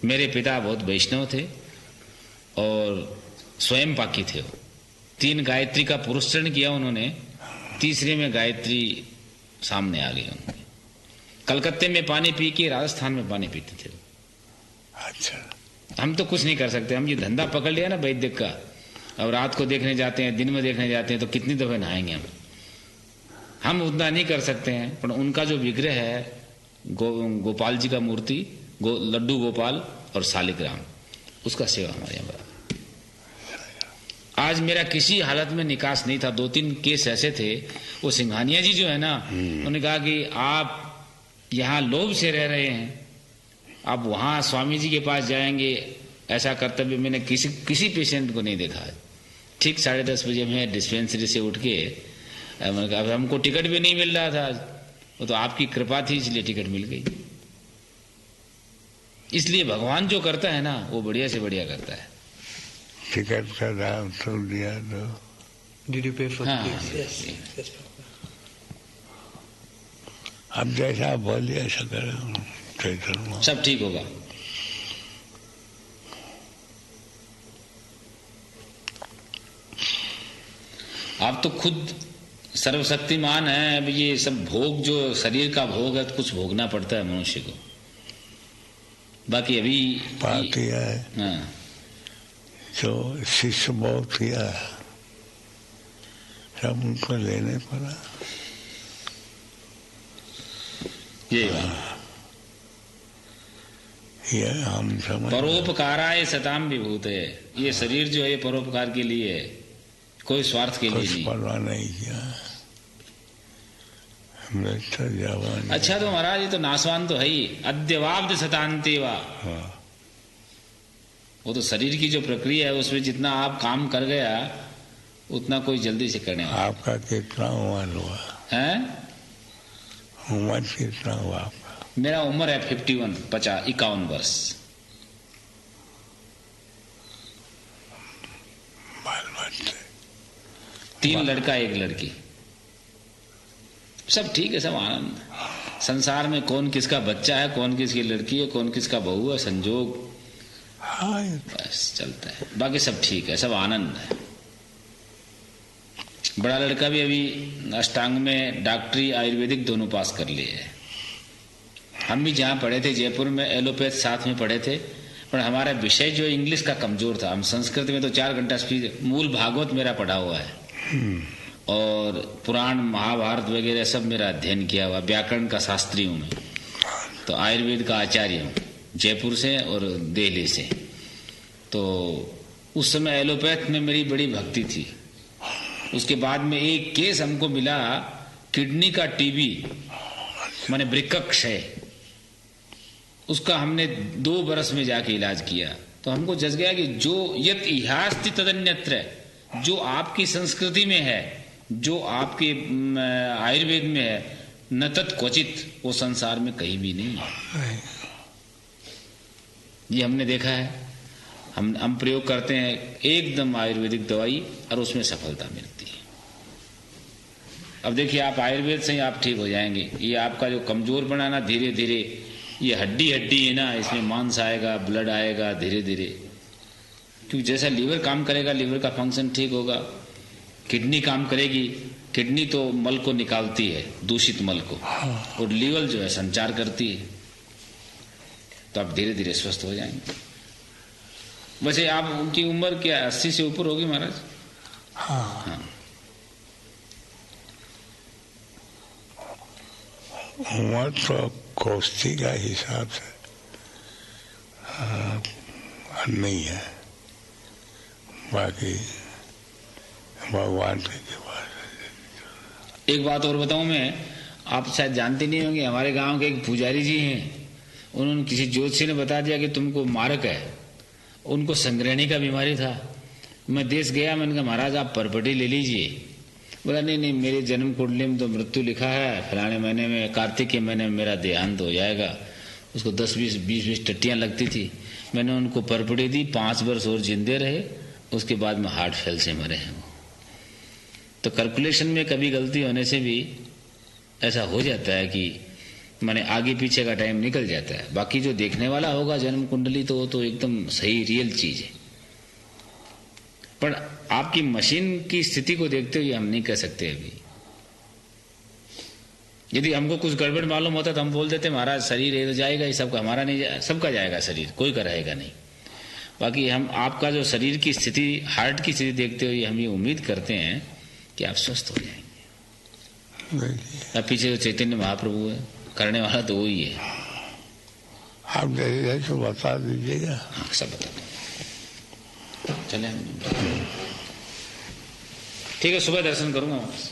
मेरे पिता बहुत वैष्णव थे और स्वयं पाकी थे। वो 3 गायत्री का पुरस्चरण किया उन्होंने, तीसरे में गायत्री सामने आ गई उनके। कलकत्ते में पानी पी के राजस्थान में पानी पीते थे। अच्छा, हम तो कुछ नहीं कर सकते, हम ये धंधा पकड़ लिया ना वैदिक का। अब रात को देखने जाते हैं, दिन में देखने जाते हैं, तो कितनी दफे नहाएंगे हम उतना नहीं कर सकते हैं। पर उनका जो विग्रह है गोपाल जी का मूर्ति, लड्डू गोपाल और शालिग्राम, उसका सेवा हमारे यहाँ। आज मेरा किसी हालत में निकास नहीं था। 2-3 केस ऐसे थे। वो सिंघानिया जी जो है ना, उन्होंने कहा कि आप यहाँ लोभ से रह रहे हैं, आप वहाँ स्वामी जी के पास जाएंगे, ऐसा कर्तव्य मैंने किसी पेशेंट को नहीं देखा। ठीक 10:30 बजे मैं डिस्पेंसरी से उठ के, मैंने कहा हमको टिकट भी नहीं मिल रहा था, वो तो आपकी कृपा थी इसलिए टिकट मिल गई। इसलिए भगवान जो करता है ना, वो बढ़िया से बढ़िया करता है। टिकट का दाम तो दिया दो। Did you pay for हाँ, yes. अब जैसा आप बोलिए ऐसा करें, सब ठीक होगा। आप तो खुद सर्वशक्तिमान है। अब ये सब भोग जो शरीर का भोग है, तो कुछ भोगना पड़ता है मनुष्य को। बाकी अभी बात यह है, हाँ, जो शिष्य बहुत किया सब उनको लेने पड़ा। ये बात ये हम समझ, परोपकाराय सताम विभूत है। ये शरीर जो है ये परोपकार के लिए है, कोई स्वार्थ के लिए कुछ नहीं। परवाह नहीं किया। जवान अच्छा, तो महाराज ये तो नासवान तो है ही। अद्यवाब्द सतांते वा, वो तो शरीर की जो प्रक्रिया है उसमें जितना आप काम कर गया उतना कोई जल्दी से करने वाला। आपका कितना उम्र हुआ है? उम्र कितना हुआ आपका? मेरा उम्र है 51 वर्ष। बाल बच्चे 3 लड़का 1 लड़की, सब ठीक है, सब आनंद। संसार में कौन किसका बच्चा है, कौन किसकी लड़की है, कौन किसका बहू है, संजोग बस चलता है। बाकी सब ठीक है, सब आनंद है। बड़ा लड़का भी अभी अष्टांग में डॉक्टरी आयुर्वेदिक दोनों पास कर लिए है। हम भी जहाँ पढ़े थे जयपुर में एलोपैथ साथ में पढ़े थे, पर हमारा विषय जो इंग्लिश का कमजोर था। हम संस्कृत में तो 4 घंटा स्पीच, मूल भागवत मेरा पढ़ा हुआ है और पुराण महाभारत वगैरह सब मेरा अध्ययन किया हुआ। व्याकरण का शास्त्री हूँ मैं, तो आयुर्वेद का आचार्य हूँ जयपुर से और दिल्ली से। तो उस समय एलोपैथ में मेरी बड़ी भक्ति थी। उसके बाद में एक केस हमको मिला, किडनी का टीबी माने वृक्क क्षय, उसका हमने 2 बरस में जाके इलाज किया। तो हमको जज गया कि जो यत इहास्ति तदन्यत्र, जो आपकी संस्कृति में है, जो आपके आयुर्वेद में है, न तत् क्वचित, वो संसार में कहीं भी नहीं है। ये हमने देखा है। हम प्रयोग करते हैं एकदम आयुर्वेदिक दवाई और उसमें सफलता मिलती है। अब देखिए, आप आयुर्वेद से ही आप ठीक हो जाएंगे। ये आपका जो कमजोर बनाना धीरे धीरे, ये हड्डी है ना, इसमें मांस आएगा, ब्लड आएगा धीरे धीरे। क्योंकि जैसा लीवर काम करेगा, लीवर का फंक्शन ठीक होगा। किडनी काम करेगी, किडनी तो मल को निकालती है, दूषित मल को, और लीवर जो है संचार करती है। तो आप धीरे धीरे स्वस्थ हो जाएंगे। वैसे आप उनकी उम्र क्या 80 से ऊपर होगी महाराज? हाँ। उम्र तो कोष्ठी का हिसाब से नहीं है, बाकी भगवान के एक बात और बताऊं मैं, आप शायद जानते नहीं होंगे, हमारे गांव के एक पुजारी जी हैं, उन्होंने किसी ज्योतिषी ने बता दिया कि तुमको मारक है। उनको संग्रहणी का बीमारी था। मैं देश गया, मैंने कहा महाराज आप परपटी ले लीजिए। बोला नहीं नहीं, मेरे जन्म कुंडली में तो मृत्यु लिखा है, फलाने महीने में, कार्तिक के महीने में मेरा देहांत हो जाएगा। उसको 10-20 टट्टियाँ लगती थी। मैंने उनको परपटी दी, 5 वर्ष और जिंदे रहे, उसके बाद में हार्ट फेल से मरे हैं वो। तो कैलकुलेशन में कभी गलती होने से भी ऐसा हो जाता है कि माने आगे पीछे का टाइम निकल जाता है। बाकी जो देखने वाला होगा जन्म कुंडली तो वो तो एकदम सही रियल चीज है। पर आपकी मशीन की स्थिति को देखते हुए हम नहीं कह सकते अभी। यदि हमको कुछ गड़बड़ मालूम होता तो हम बोल देते महाराज शरीर ये तो जाएगा ही, सबका हमारा नहीं जाएगा, सबका जाएगा शरीर, कोई का रहेगा नहीं। बाकी हम आपका जो शरीर की स्थिति, हार्ट की स्थिति देखते हुए हम ये उम्मीद करते हैं कि आप स्वस्थ हो जाएंगे। अब पीछे जो चैतन्य महाप्रभु है, करने वाला तो वही है। आप जैसे तो बता दीजिएगा। हाँ सब बता दो, चले ठीक है, सुबह दर्शन करूंगा वापस।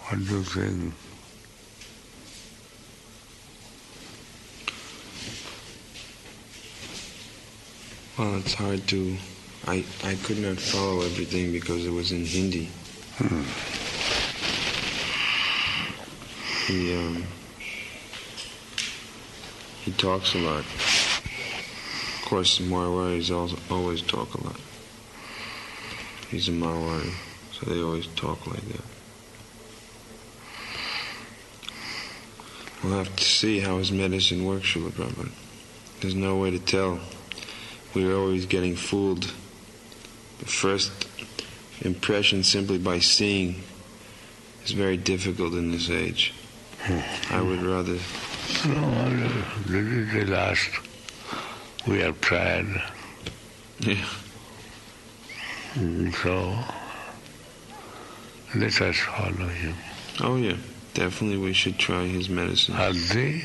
What do you think? Well, it's hard to... I could not follow everything because it was in Hindi. He talks a lot. Of course, Marwaris always talk a lot. He's a Marwari, so they always talk like that. We'll have to see how his medicine works, Śrīla Prabhupāda. There's no way to tell. We're always getting fooled. The first impression simply by seeing is very difficult in this age. I would rather... No, this is the last. We have tried. Yeah. So, let us follow him. Oh yeah, definitely we should try his medicine. Adi?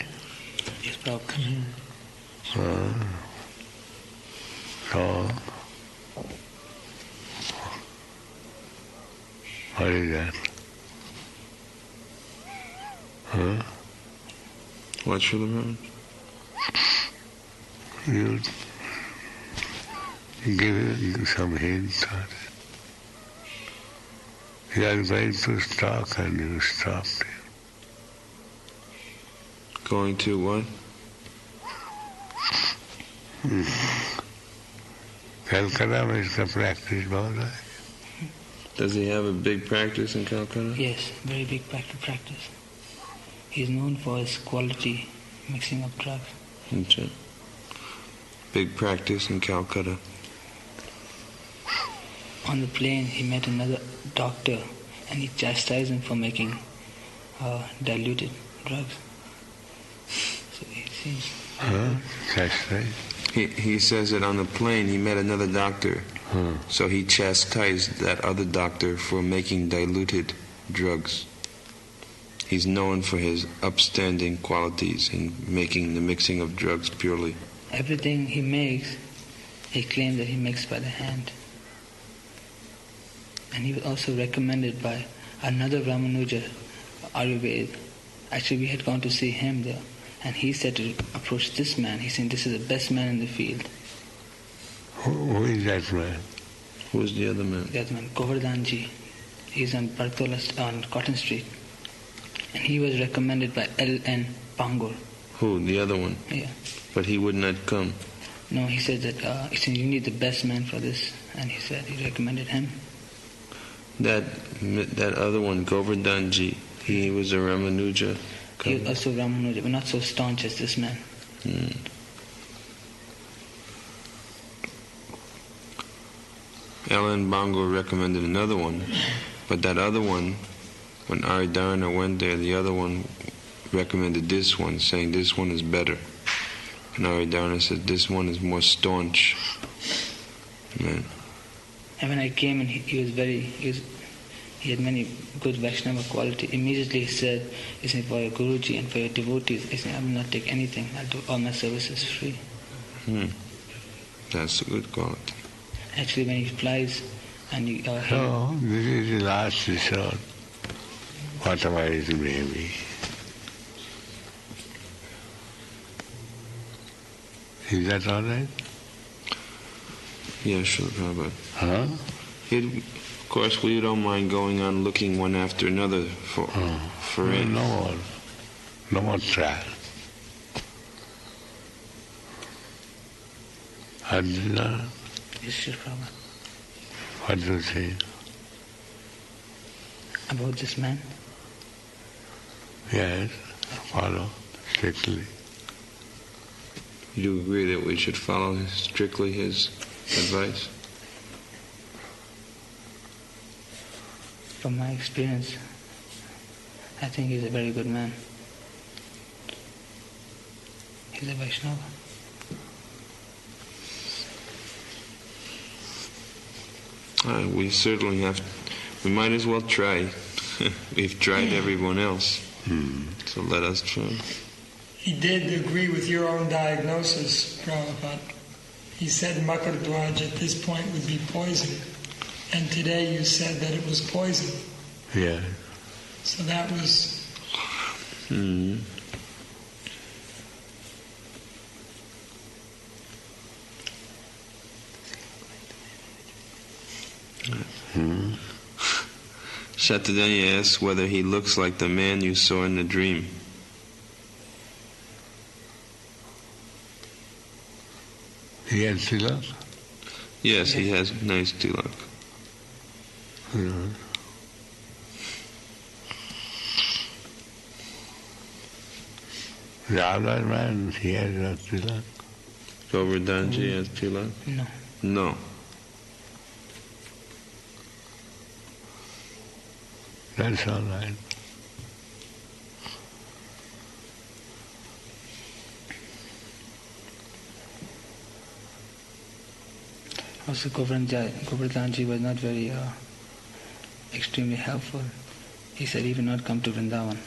Yes, Prabhupada. So, what is that? What, Śrīla Prabhupāda? You give some hints on it. You are going to talk and you stopped him. Going to what? Calcutta में इसका practice बहुत है. Does he have a big practice in Calcutta? Yes, very big practice. He is known for his quality mixing of drugs. Okay. Big practice in Calcutta. On the plane, he met another doctor and he chastised him for making diluted drugs. So it seems... Chastised? He says that on the plane he met another doctor, so he chastised that other doctor for making diluted drugs. He's known for his upstanding qualities in making the mixing of drugs purely. Everything he makes, he claims that he makes by the hand. And he was also recommended by another Ramanuja, Ayurveda. Actually, we had gone to see him there. And he said to approach this man. He said, this is the best man in the field. Who is that man? Who's the other man? The other man, Govardhanji. He's on Bartola, on Cotton Street. And he was recommended by L.N. Pangor. Who? The other one? Yeah. But he would not come. No, he said that he said, you need the best man for this. And he said he recommended him. That other one, Govardhanji, he was a Ramanuja. He was also Ramanuja, but not so staunch as this man. Ellen Bongo recommended another one, but that other one, when Aridharana went there, the other one recommended this one, saying this one is better. Narayana said this one is more staunch. Man. And when I came in, he had many good Vaishnava quality. Immediately he said, for your Guruji and for your devotees, I will not take anything. I'll do all my services free. That's a good quality. Actually, when he flies and this is the last resort, whatever it may be. Is that all right? Yeah, Śrīla Prabhupāda. Of course, we don't mind going on looking one after another for it. No more trial. Arjuna, what do you say? About this man? Yes, follow strictly. You agree that we should follow strictly his advice? From my experience, I think he's a very good man. He's a Vaishnava. We certainly we might as well try. We've tried everyone else, so let us try. He did agree with your own diagnosis, Prabhupada. He said Makardwaj at this point would be poison. And today you said that it was poison. Yeah. So that was... Shatadanya asks whether he looks like the man you saw in the dream. He has tilak? Yes, he has nice tilak. The other man, he has a tilak. Govardhanji has tilak? No. No. That's all right. Also, Govardhanji was not very extremely helpful. He said he would not come to Vrindavan.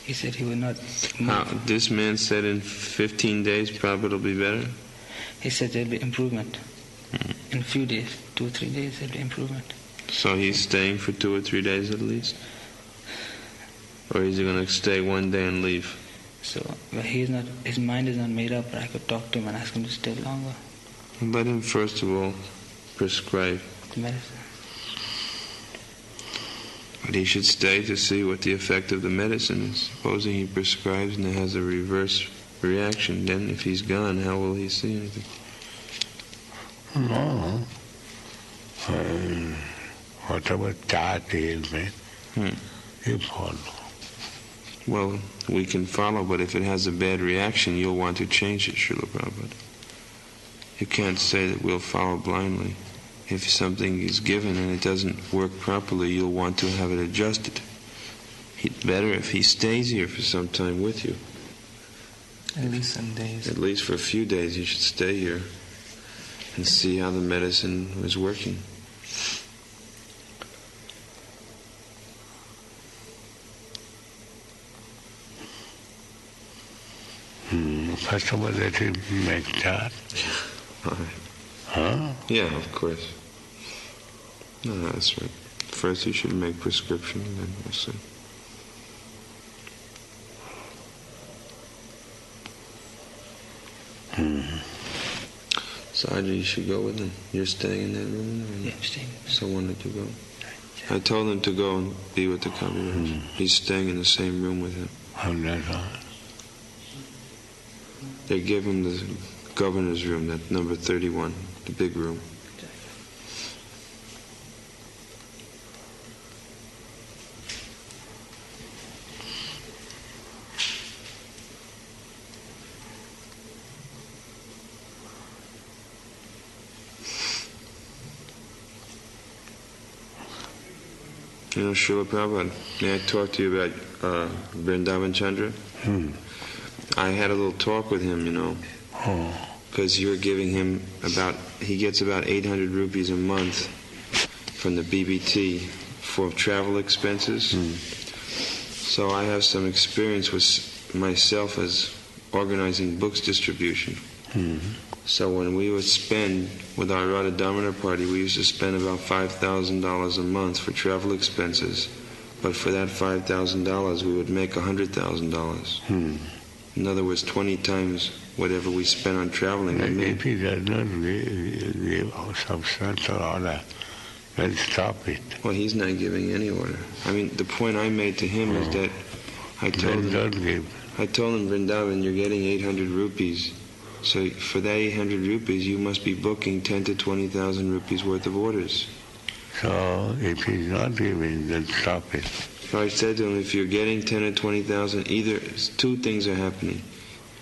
He said he would not move. This man said in 15 days Prabhupada will be better? He said there will be improvement. In a few days, 2 or 3 days, there will be improvement. So he's staying for 2 or 3 days at least? Or is he going to stay 1 day and leave? So his mind is not made up, but I could talk to him and ask him to stay longer. Let him first of all prescribe. The medicine. But he should stay to see what the effect of the medicine is. Supposing he prescribes and it has a reverse reaction, then if he's gone, how will he see anything? No. Whatever chart he made, you follow. Well, we can follow, but if it has a bad reaction, you'll want to change it, Śrīla Prabhupāda. You can't say that we'll follow blindly. If something is given and it doesn't work properly, you'll want to have it adjusted. Better if he stays here for some time with you. At least some days. At least for a few days you should stay here and see how the medicine is working. First of all, let him make chart. Huh? Yeah, of course. No, that's right. First you should make prescription, and then we'll see. Saji, you should go with him. You're staying in that room? Yeah, I'm staying. So when did you go? I told him to go and be with the kavirāja. He's staying in the same room with him. Oh, that's all. They gave him the governor's room, that number 31, the big room. You know, Śrīla Prabhupāda, may I talk to you about Vrindavan Chandra? I had a little talk with him, because you're giving him he gets about 800 rupees a month from the BBT for travel expenses. So I have some experience with myself as organizing books distribution. So when we would spend with our Radha Damodar party, we used to spend about $5,000 a month for travel expenses. But for that $5,000, we would make $100,000. In other words, 20 times whatever we spent on traveling. If he does not give substantial order, then stop it. Well, he's not giving any order. I mean, the point I made to him is that I told him, Vrindavan, you're getting 800 rupees. So for that 800 rupees, you must be booking 10 to 20,000 rupees worth of orders. So if he's not giving, then stop it. So I said to him, if you're getting 10 or 20,000, either two things are happening.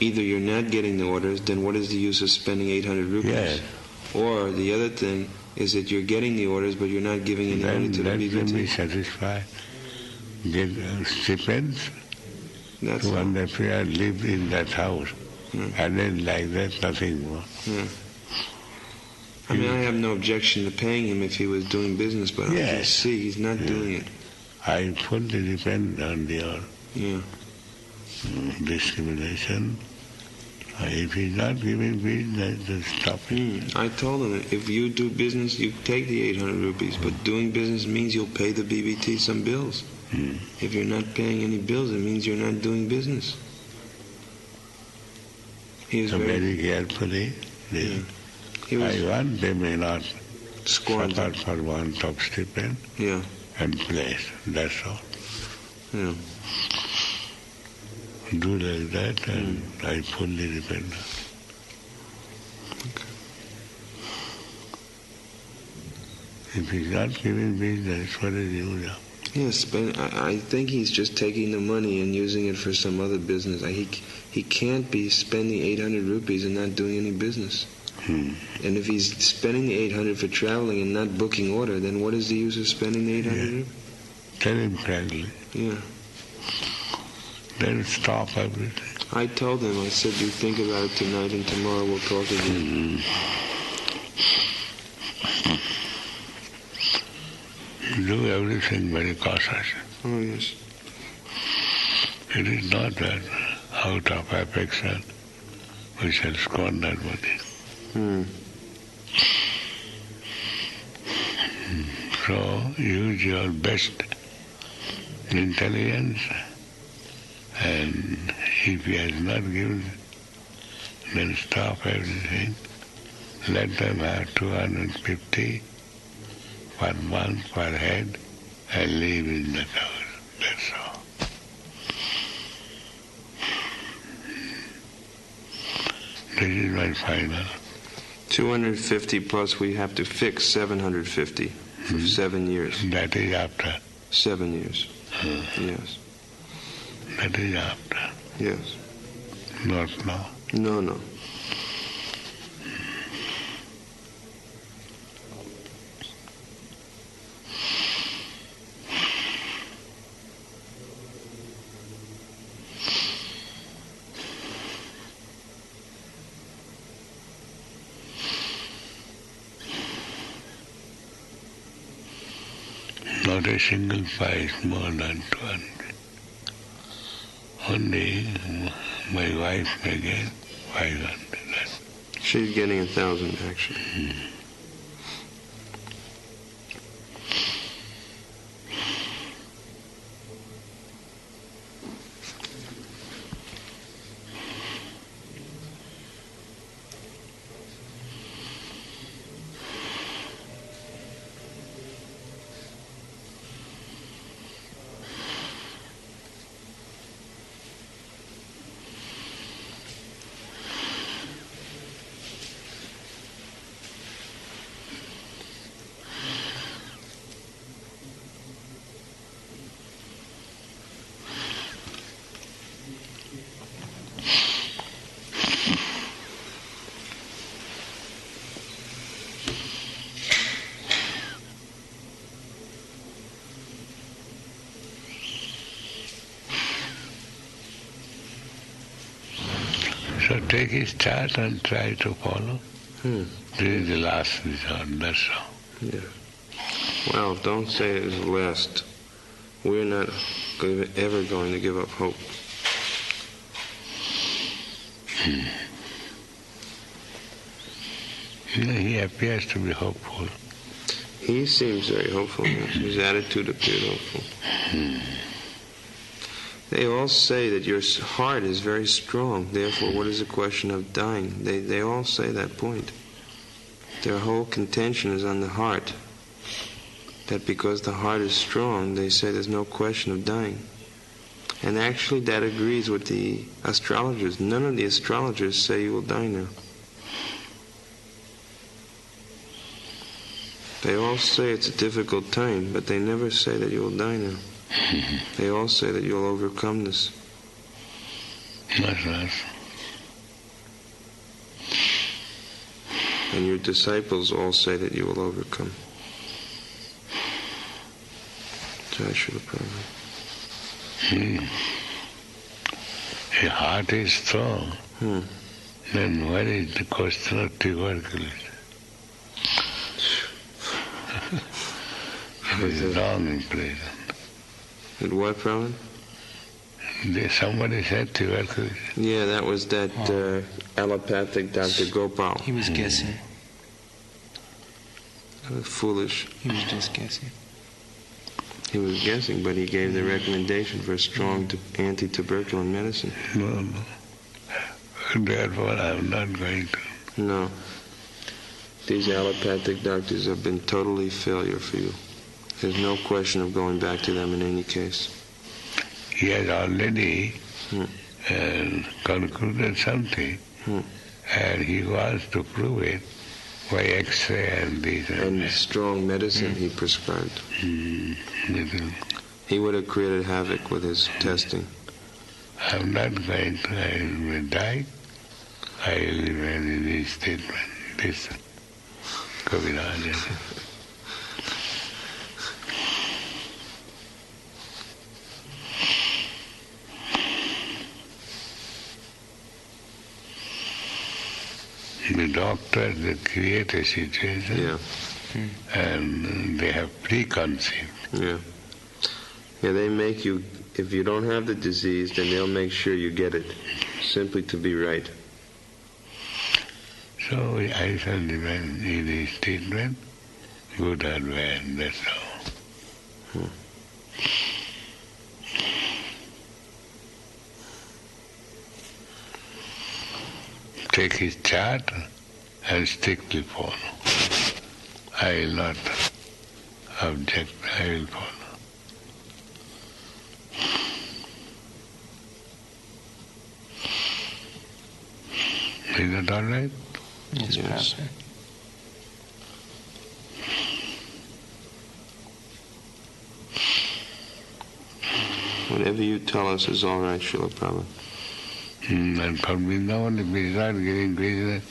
Either you're not getting the orders, then what is the use of spending 800 rupees? Yes. Or the other thing is that you're getting the orders, but you're not giving any money to the BBT. Let them be satisfied. Get stipends. That's to understand, live in that house. And then like that, nothing more. I mean, I have no objection to paying him if he was doing business, but I can see he's not doing it. I fully depend on your discrimination. If he's not giving business, then stop it. I told him, if you do business, you take the 800 rupees, but doing business means you'll pay the BBT some bills. If you're not paying any bills, it means you're not doing business. He was very carefully. I want they may not suffer for want of stipend and place. That's all. Do like that, and I fully depend on it. If he's not giving business, what is he doing? Yes, but I think he's just taking the money and using it for some other business. He can't be spending 800 rupees and not doing any business. And if he's spending the 800 for traveling and not booking order, then what is the use of spending the 800 rupees? Tell him frankly. Then stop everything. I told him, I said, you think about it tonight and tomorrow we'll talk again. Do everything very cautiously. Oh, yes. It is not that out of affection we shall squander money. So use your best intelligence, and if he has not given, then stop everything. Let them have 250 per month per head and live in the house. That's all. This is my final. 250 plus we have to fix 750 for 7 years. That is after. 7 years. Yes. That is after. Yes. Not now. No. Not a single price more than 200. Only my wife may get 500. She's getting 1,000 actually. So take his chart and try to follow. This is the last resort, that's all. Yeah. Well, don't say it is the last. We're not ever going to give up hope. He appears to be hopeful. He seems very hopeful. Yes. His attitude appeared hopeful. They all say that your heart is very strong. Therefore, what is the question of dying? They all say that point. Their whole contention is on the heart. That because the heart is strong, they say there's no question of dying. And actually that agrees with the astrologers. None of the astrologers say you will die now. They all say it's a difficult time, but they never say that you will die now. They all say that you'll overcome this. That's right. And your disciples all say that you will overcome. Jai Śrīla Prabhupāda. Your heart is strong. Then what is the question of tuberculosis? It is wrong impression. At what, Prabhupada? Somebody said tuberculosis. Yeah, that was that allopathic Dr. Gopal. He was guessing. Foolish. He was just guessing. He was guessing, but he gave the recommendation for strong anti-tuberculin medicine. No. Therefore, I'm not going to. No. These allopathic doctors have been totally failure for you. There's no question of going back to them in any case. He has already concluded something, and he wants to prove it by X-ray and these and strong medicine he prescribed. He would have created havoc with his testing. I'm not going to. I will die. I will remain in this statement. This kavirāja. The doctors, they create a situation, and they have preconceived. Yeah, they make you, if you don't have the disease, then they'll make sure you get it, simply to be right. So I shall remain in this statement, good or bad, that's all. Take his chart and strictly follow. I will not object, I will follow. Is that all right? Yes, yes. Whatever you tell us is all right, Śrīla Prabhupāda. And from Vrindavan, if he's not getting business,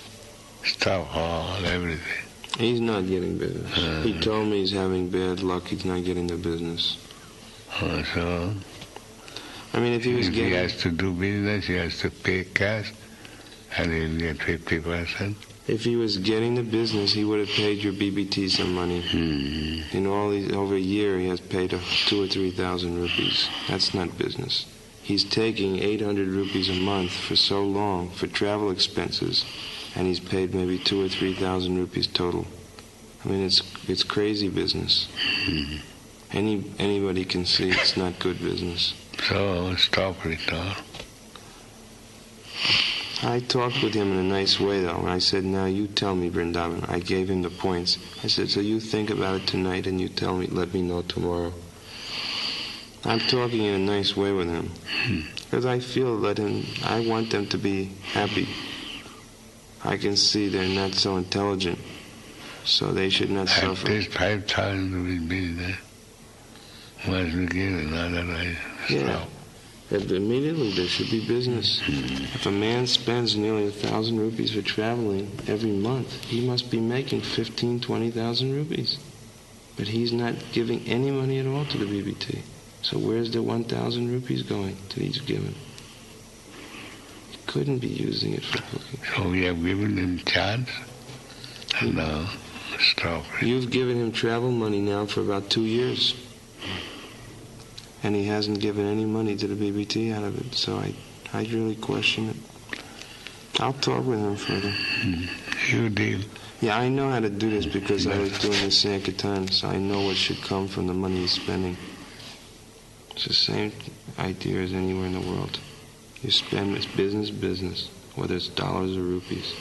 stop all, everything. He's not getting business. He told me he's having bad luck, he's not getting the business. So, I mean, if he was getting... he has to do business, he has to pay cash, and he'll get 50%. If he was getting the business, he would have paid your BBT some money. In all these, over a year, he has paid 2,000 or 3,000 rupees. That's not business. He's taking 800 rupees a month for so long for travel expenses, and he's paid maybe 2,000 or 3,000 rupees total. I mean, it's crazy business. Anybody can see it's not good business. So stop it all. I talked with him in a nice way, though, and I said, now you tell me, Vrindavan. I gave him the points. I said, so you think about it tonight and you tell me, let me know tomorrow. I'm talking in a nice way with him, because I feel that I want them to be happy. I can see they're not so intelligent, so they should not suffer. At least 5,000 will be there. Must be given, otherwise stop. Immediately there should be business. If a man spends nearly 1,000 rupees for traveling every month, he must be making 15,000, 20,000 rupees. But he's not giving any money at all to the BBT. So where's the 1,000 rupees going that he's given? couldn't be using it for cooking. So we have given him chance, and now stop it. You've given him travel money now for about 2 years. And he hasn't given any money to the BBT out of it, so I really question it. I'll talk with him further. You deal. Yeah, I know how to do this because I was doing the Sankirtan, so I know what should come from the money he's spending. It's the same idea as anywhere in the world. You spend, it's business, whether it's dollars or rupees.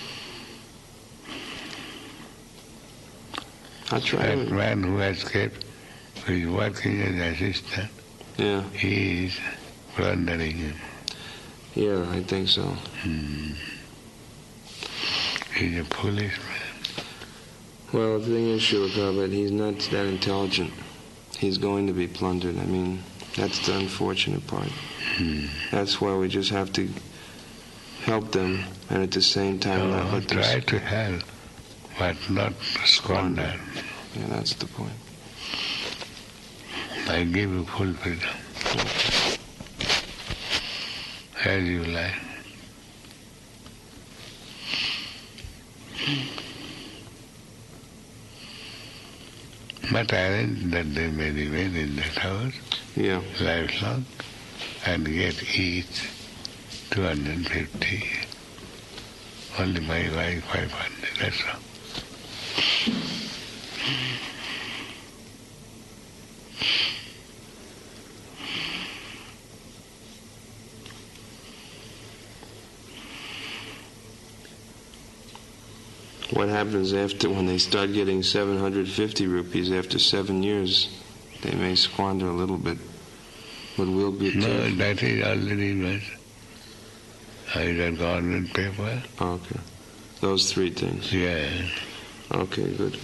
I'll try That man who has kept, who is working as assistant, Yeah. he is plundering him. Yeah, I think so. He's a foolish man. Well, the thing is, Śrīla Prabhupāda, he's not that intelligent. He's going to be plundered. I mean, that's the unfortunate part. That's why we just have to help them, and at the same time not let them... Try to help, but not squander. Yeah, that's the point. I give you full freedom. As you like. But arrange that they may remain in that house lifelong and get each 250. Only my wife 500, that's all. What happens after, when they start getting 750 rupees after 7 years, they may squander a little bit, but we'll be No, careful. that is already met. I got government paper. Okay. Those 3 things. Yeah. Okay, good.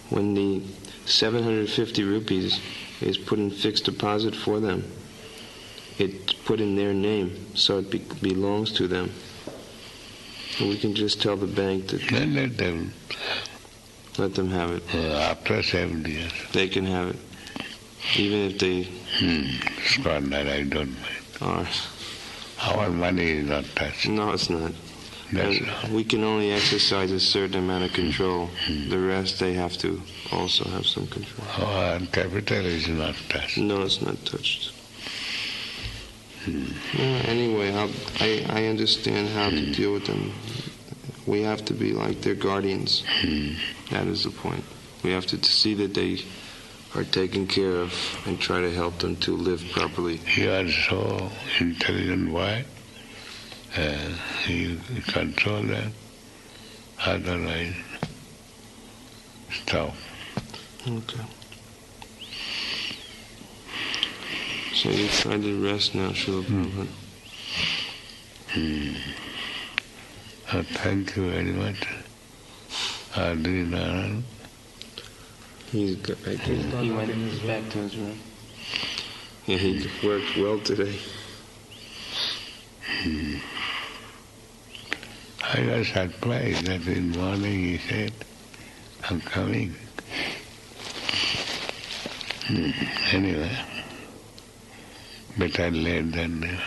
When the 750 rupees is put in fixed deposit for them, it's put in their name, so it belongs to them. And we can just tell the bank that... Then let them have it. After 7 years. They can have it. Even if they... Squander, I don't mind. Our money is not touched. No, it's not. That's we can only exercise a certain amount of control. The rest, they have to also have some control. Our capital is not touched. No, it's not touched. Anyway, I understand how to deal with them. We have to be like their guardians. That is the point. We have to see that they are taken care of and try to help them to live properly. You are so intelligent boy. You control them. Otherwise, stop. Okay. So you try to rest now, Śrīla Prabhupāda. Thank you very much. Adrinaran. He went back to his room. Yeah, he worked well today. I was surprised that in the morning he said, I'm coming. Anyway, better late than never.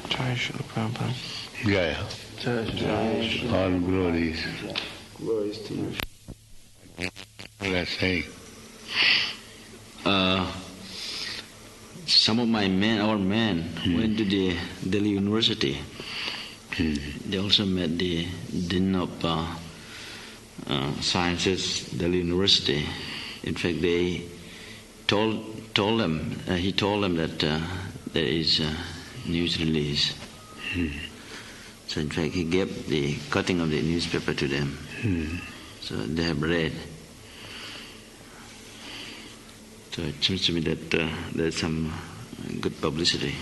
Jai Śrīla Prabhupāda. Jaya. All glories. Glories to you. Let's say. Some of our men went to the Delhi University. They also met the Dean of Sciences, Delhi University. In fact, they told them, he told them that there is a news release. So in fact he gave the cutting of the newspaper to them. So they have read. So it seems to me that there's some good publicity.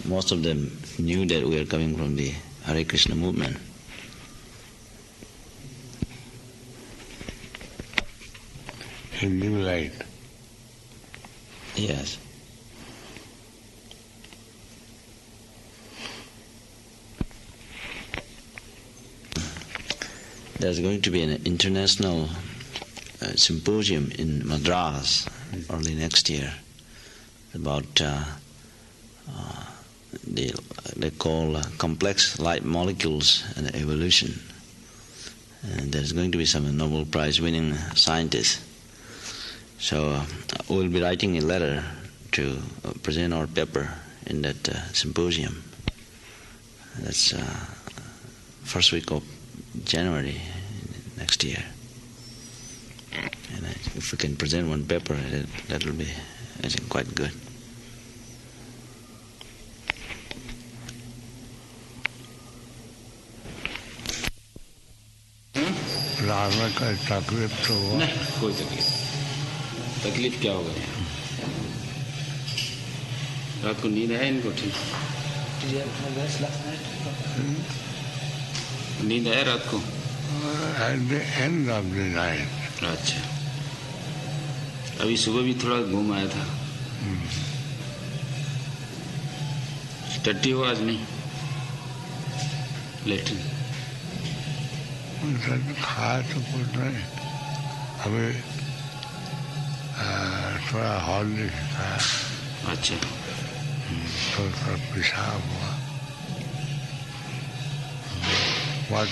Most of them knew that we are coming from the Hare Krishna movement. A new light. Yes. There's going to be an international symposium in Madras early next year about they call complex light molecules and evolution. And there's going to be some Nobel Prize winning scientists. So we'll be writing a letter to present our paper in that symposium. That's first week of January next year. And if we can present one paper, that will be, I think, quite good. Ravan का तकलीफ तो हुआ नहीं, कोई तकलीफ क्या होगा? रात को नींद है इनको? ठीक नींद है रात को? At the end of the night. अच्छा, अभी सुबह भी थोड़ा घूम आया था। टट्टी हो आज नहीं? लेटिन खाया तो कुछ नहीं, अभी थोड़ा हॉर्लिक्स खाया। अच्छा, तो पेशाब हुआ। What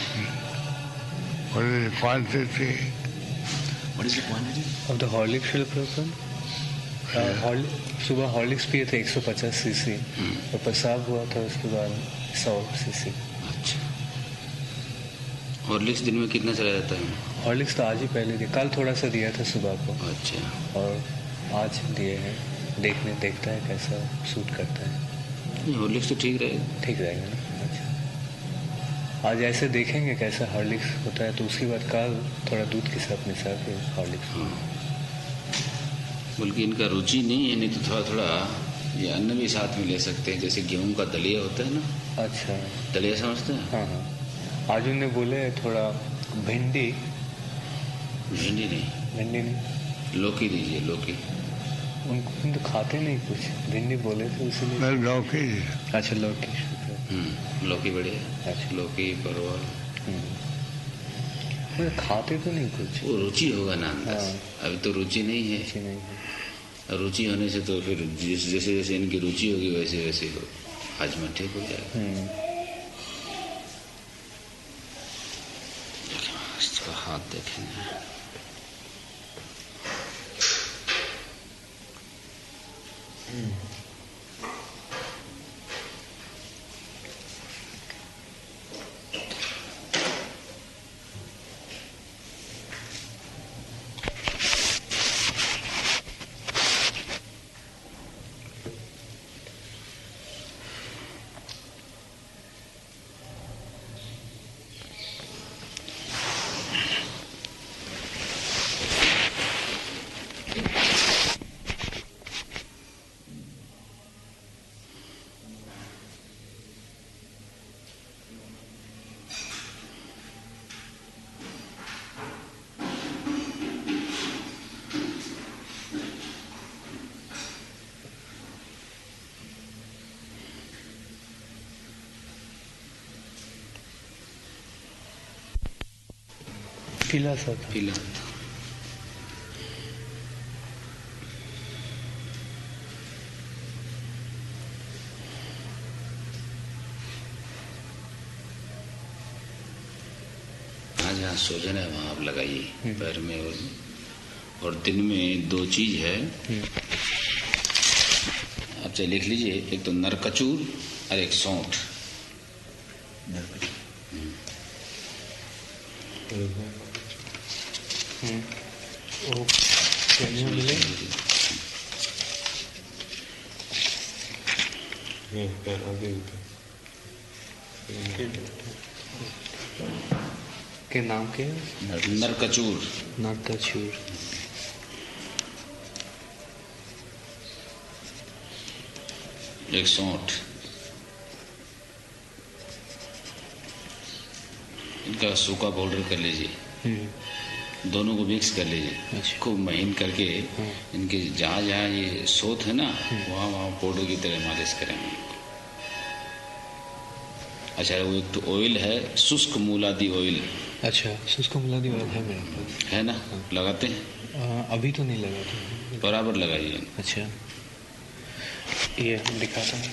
is the quantity? What is the quantity? Of the Horlicks, Śrīla Prabhupāda? सुबह हॉर्लिक्स पिए थे 150 सीसी और पेशाब हुआ था उसके बाद 100 सीसी। अच्छा, हॉर्लिक्स दिन में कितना चला जाता है? हॉर्लिक्स तो आज ही पहले दिया, कल थोड़ा सा दिया था सुबह को। अच्छा, और आज दिए हैं, देखता है कैसा सूट करता है। हॉर्लिक्स तो ठीक रहेगा? ठीक रहेगा ना। अच्छा, आज ऐसे देखेंगे कैसा हॉर्लिक्स होता है, तो उसके बाद कल थोड़ा दूध के साथ मिला के हॉर्लिक्स। बल्कि इनका रुचि नहीं है, नहीं तो थोड़ा थोड़ा ये अन्न भी साथ में ले सकते हैं, जैसे गेहूं का दलिया होता है ना। अच्छा, दलिया समझते हैं? हाँ हाँ। आज उन्हें बोले थोड़ा भिंडी नहीं, लौकी दीजिए। लौकी उनको तो खाते नहीं कुछ, भिंडी बोले थे इसलिए। लौकी। अच्छा, लौकी। लौकी बढ़िया। अच्छा, लौकी परवल खाते तो नहीं कुछ। वो रुचि होगा ना अंदर। अभी तो रुचि नहीं है। रुचि होने से तो फिर जैसे जैसे इनकी रुचि होगी वैसे वैसे हाजमा ठीक हो जाएगा। इसका हाथ देखेंगे। पीला सा था। पीला जहाँ सोजन है वहाँ आप लगाइए पैर में। और दिन में 2 चीज है, आप चाहे लिख लीजिए, एक तो नरकचूर और एक सौंठ। वो कैनियों मिले के नाम के नरकचूर। नरकचूर। एक 108 इनका सूखा पाउडर कर लीजिए, दोनों को मिक्स कर लीजिए, खूब महीन करके इनके जहाँ जहाँ ये सोत है ना वहाँ वहाँ पाउडर की तरह मालिश करेंगे। अच्छा, वो एक तो ऑयल है शुष्क मूलादि ऑयल। अच्छा, शुष्क मूलादि ऑयल है मेरे पास, है ना? लगाते हैं? अभी तो नहीं लगाते। बराबर लगाइए। अच्छा, ये दिखाता हूँ।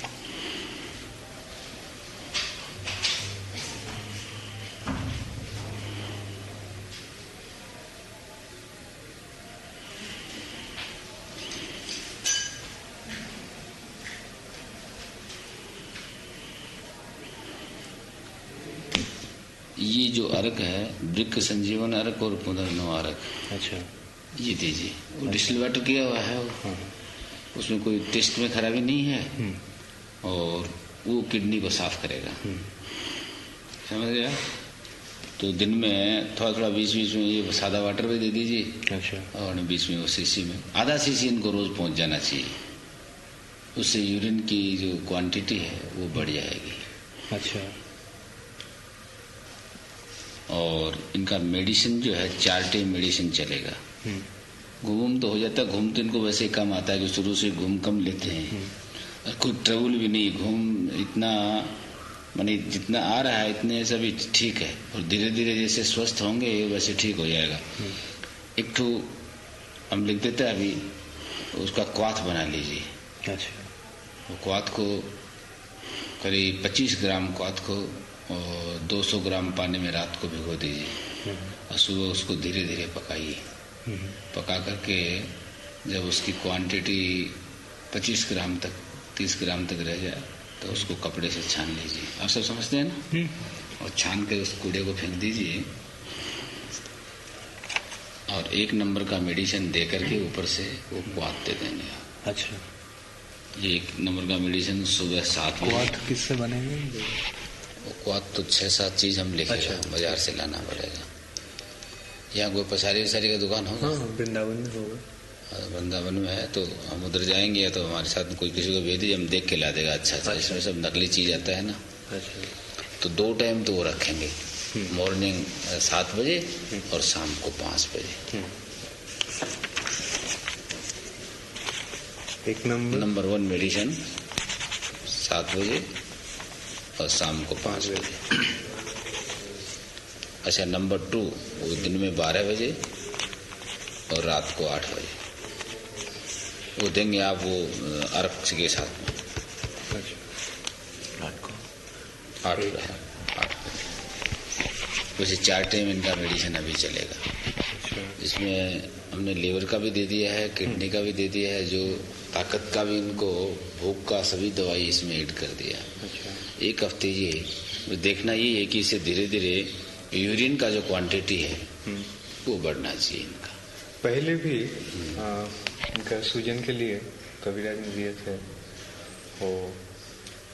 ये जो अर्क है वृक्क संजीवन अर्क और पुनर्नव अर्क। अच्छा, ये दीजिए। वो डिस्टिल वाटर किया हुआ है, उसमें कोई टेस्ट में खराबी नहीं है और वो किडनी को साफ करेगा। समझ गया? तो दिन में थोड़ा थोड़ा बीच बीच में ये सादा वाटर भी दे दीजिए। अच्छा, और बीच में वो सीसी में आधा सीसी इनको रोज पहुंच जाना चाहिए। उससे यूरिन की जो क्वांटिटी है वो बढ़ जाएगी। अच्छा, और इनका मेडिसिन जो है 4 टाइम मेडिसिन चलेगा। घूम तो हो जाता है, घूम तो इनको वैसे ही कम आता है कि शुरू से घूम कम लेते हैं और कोई ट्रबल भी नहीं। घूम इतना माने जितना आ रहा है इतने से भी ठीक है और धीरे धीरे जैसे स्वस्थ होंगे वैसे ठीक हो जाएगा। एक तो हम लिख देते हैं अभी, उसका क्वाथ बना लीजिए। अच्छा, वो क्वाथ को करीब 25 ग्राम क्वाथ को और 200 ग्राम पानी में रात को भिगो दीजिए और सुबह उसको धीरे धीरे पकाइए। पका करके जब उसकी क्वांटिटी 25 ग्राम तक 30 ग्राम तक रह जाए तो उसको कपड़े से छान लीजिए। आप सब समझते हैं ना? और छान के उस कूड़े को फेंक दीजिए और 1 नंबर का मेडिसिन दे करके ऊपर से वो क्वाथ दे देंगे। अच्छा, ये 1 नंबर का मेडिसिन सुबह 7 बजे। क्वाथ किससे बनेंगे? वो क्वाथ तो 6-7 चीज हम लिखेगा। अच्छा, बाजार से लाना पड़ेगा। यहाँ कोई पसारी वसारी का दुकान होगा? हाँ, वृंदावन में होगा। वृंदावन में है तो हम उधर जाएंगे तो हमारे साथ कोई किसी को भेज दीजिए, हम देख के ला देगा। अच्छा, इसमें सब नकली चीज आता है ना। अच्छा, तो 2 टाइम तो वो रखेंगे, मॉर्निंग 7 बजे और शाम को 5 बजे। 1 नंबर 1 मेडिसिन 7 बजे और शाम को 5 बजे। अच्छा, नंबर 2 वो दिन में 12 बजे और रात को 8 बजे वो देंगे आप वो अर्क के साथ में। अच्छा, रात को 8 बजे वैसे 4 टाइम इनका मेडिसिन अभी चलेगा। अच्छा, इसमें हमने लीवर का भी दे दिया है, किडनी का भी दे दिया है, जो ताकत का भी इनको भूख का सभी दवाई इसमें ऐड कर दिया। अच्छा, 1 हफ्ते ये देखना ये है कि इसे धीरे धीरे यूरिन का जो क्वांटिटी है वो बढ़ना चाहिए इनका। पहले भी इनका सूजन के लिए कविराज ने दिए थे वो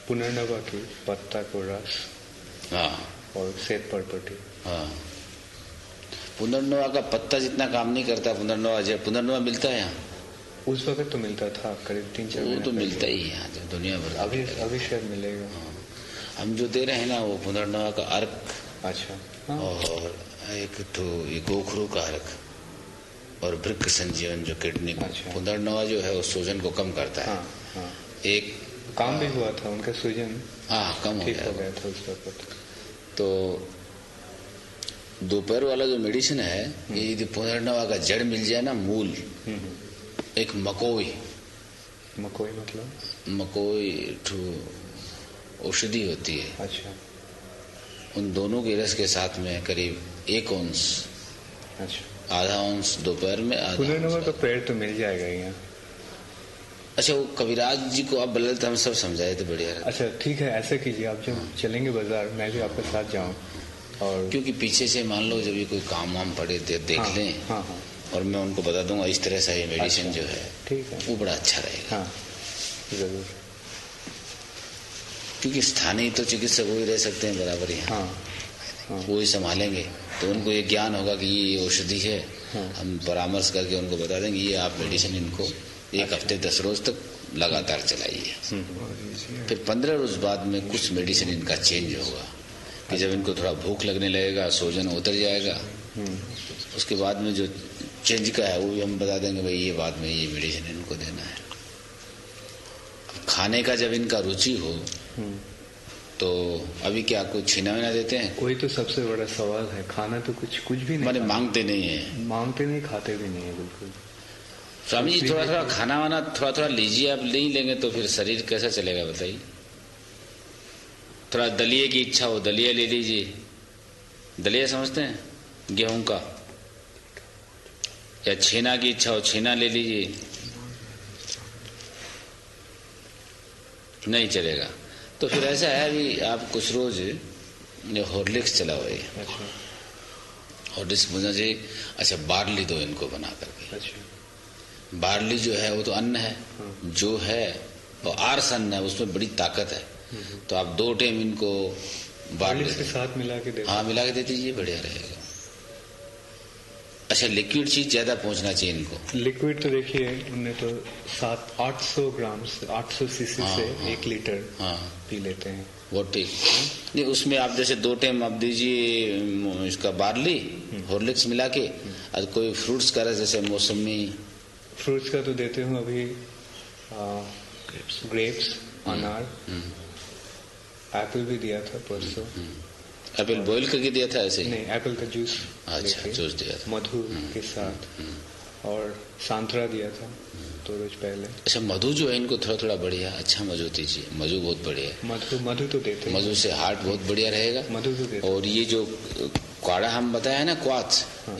पुनर्नवा की पत्ता को रस। हाँ, और श्वेत पर्पटी। हाँ, पुनर्नवा का पत्ता जितना काम नहीं करता। पुनर्नवा मिलता है यहाँ? उस वक्त तो मिलता था, करीब 3-4 वो तो मिलता ही है यहाँ जब दुनिया भर। अभी शायद मिलेगा। हाँ, हम जो दे रहे हैं ना वो पुनर्नवा का अर्क। अच्छा, हाँ। और एक तो ये गोखरू का अर्क और वृक्क संजीवन जो किडनी का। अच्छा, पुनर्नवा जो है वो सूजन को कम करता है। हाँ। एक काम भी हुआ था उनका, सूजन कम ठीक हो गया था उस वक्त। तो दोपहर वाला जो मेडिसिन है ये यदि पुनर्नवा का जड़ मिल जाए ना, मूल, एक मकोई मतलब मकोई औषधि होती है। अच्छा, उन दोनों के रस के साथ में करीब 1 औंस। अच्छा, आधा औंस दोपहर में, पुनर्नवा का पेड़ तो मिल जाएगा यहाँ। अच्छा, वो कविराज जी को आप बोले तो हम सब समझाए तो बढ़िया। अच्छा, ठीक है, ऐसा कीजिए, आप जब चलेंगे बाजार मैं भी आपके साथ जाऊँ और क्योंकि पीछे से मान लो जब ये कोई काम वाम पड़े देख लें, और मैं उनको बता दूंगा इस तरह से ये मेडिसिन जो है ठीक है, वो बड़ा अच्छा रहेगा। जरूर, क्योंकि स्थानीय तो चिकित्सक वो ही रह सकते हैं बराबर यहाँ, वो ही संभालेंगे, तो उनको ये ज्ञान होगा कि ये औषधि है, हम परामर्श करके उनको बता देंगे ये आप मेडिसिन इनको 1 हफ्ते 10 रोज तक लगातार चलाइए। फिर 15 रोज बाद में कुछ मेडिसिन इनका चेंज होगा कि जब इनको थोड़ा भूख लगने लगेगा, सोजन उतर जाएगा, उसके बाद में जो चेंज का है वो भी हम बता देंगे भाई ये बाद में ये मेडिसिन इनको देना है। खाने का जब इनका रुचि हो तो अभी क्या कोई छीना वीना देते हैं? वही तो सबसे बड़ा सवाल है, खाना तो कुछ भी नहीं, माने मांगते नहीं है, मांगते नहीं, खाते भी नहीं है बिल्कुल। स्वामी जी थोड़ा थोड़ा खाना वाना थोड़ा लीजिए, आप नहीं लेंगे तो फिर शरीर कैसा चलेगा बताइए। थोड़ा दलिए की इच्छा हो दलिया ले लीजिए, दलिया समझते हैं गेहूं का, या छेना की इच्छा हो छेना ले लीजिए, नहीं चलेगा। तो फिर ऐसा है अभी आप कुछ रोज हॉर्लिक्स चलाओ, हॉर्लिक्स बना चाहिए। अच्छा बार्ली दो इनको बना करके, बार्ली जो है वो तो अन्न है, जो है वो आर्स अन्न है, उसमें बड़ी ताकत है, तो आप 2 टाइम इनको बार्ली के साथ मिला के दे, मिला के दे दीजिए, बढ़िया रहेगा। अच्छा लिक्विड चीज ज्यादा पहुंचना चाहिए इनको। लिक्विड तो देखिए उन्हें तो 800 ग्राम 800 सीसी से 1 लीटर पी लेते हैं, वो ठीक नहीं। उसमें आप जैसे 2 टाइम आप दीजिए इसका बार्ली हॉर्लिक्स मिला के, और कोई फ्रूट्स का रस जैसे मौसमी, फ्रूट्स का तो देते हूँ अभी, ग्रेप्स, अनार, एप्पल भी दिया था परसों। एप्पल बॉईल करके दिया था ऐसे? नहीं, एप्पल का जूस, अच्छा जूस दिया था मधु के साथ, और संतरा दिया था 2 रोज पहले। अच्छा मधु जो है इनको थोड़ा बढ़िया अच्छा मधु दीजिए, मधु बहुत बढ़िया है। मधु तो देते, मधु से हार्ट बहुत बढ़िया रहेगा, मधु तो देते। और ये जो काढ़ा हम बताया ना क्वाथ,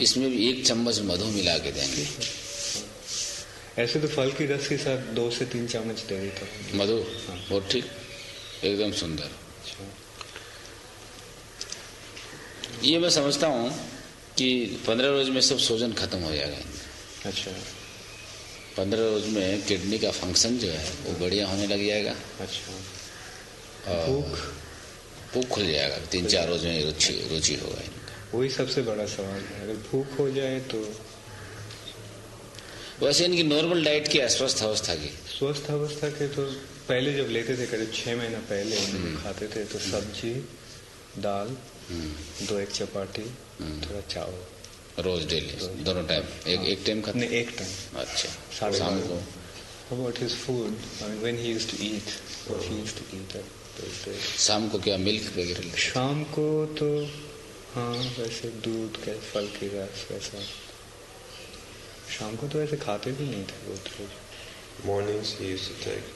इसमें भी 1 चम्मच मधु मिला के देंगे। ऐसे तो फल की रस के साथ 2 से 3 चम्मच दे देता हूँ मधु, बहुत ठीक, एकदम सुंदर। ये मैं समझता हूँ कि 15 रोज में सब सोजन खत्म हो जाएगा। अच्छा, 15 रोज में किडनी का फंक्शन जो है वो बढ़िया होने लग जाएगा। अच्छा, भूख खुल जाएगा, 3-4 रोज में रुचि होगा इनका। वही सबसे बड़ा सवाल है, अगर भूख हो जाए तो। वैसे इनकी नॉर्मल डाइट की अस्वस्थ अवस्था की, स्वस्थ अवस्था के तो पहले जब लेते थे करीब 6 महीना पहले खाते थे तो सब्जी, दाल, 2 चपाती, थोड़ा चावल रोज डेली, दोनों टाइम, एक टाइम खाते? नहीं, 1 टाइम। अच्छा, शाम को? About his food, I mean, when he used to eat, what he used to eat at those days. शाम को क्या मिल्क वगैरह? शाम को तो हाँ वैसे दूध के फल की रस वैसा, शाम को तो ऐसे खाते भी नहीं थे बहुत रोज। Mornings he used to take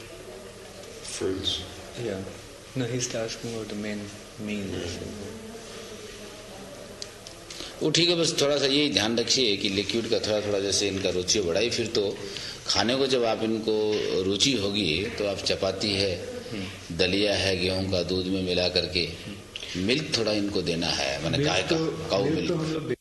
fruits. Yeah, no, he's asking about the main meal. वो ठीक है, बस थोड़ा सा ये ध्यान रखिए कि लिक्विड का थोड़ा जैसे इनका रुचि बढ़ाई, फिर तो खाने को जब आप इनको रुचि होगी तो आप चपाती है, दलिया है गेहूं का दूध में मिला करके, मिल्क थोड़ा इनको देना है, मैंने गाय का काऊ मिल्क।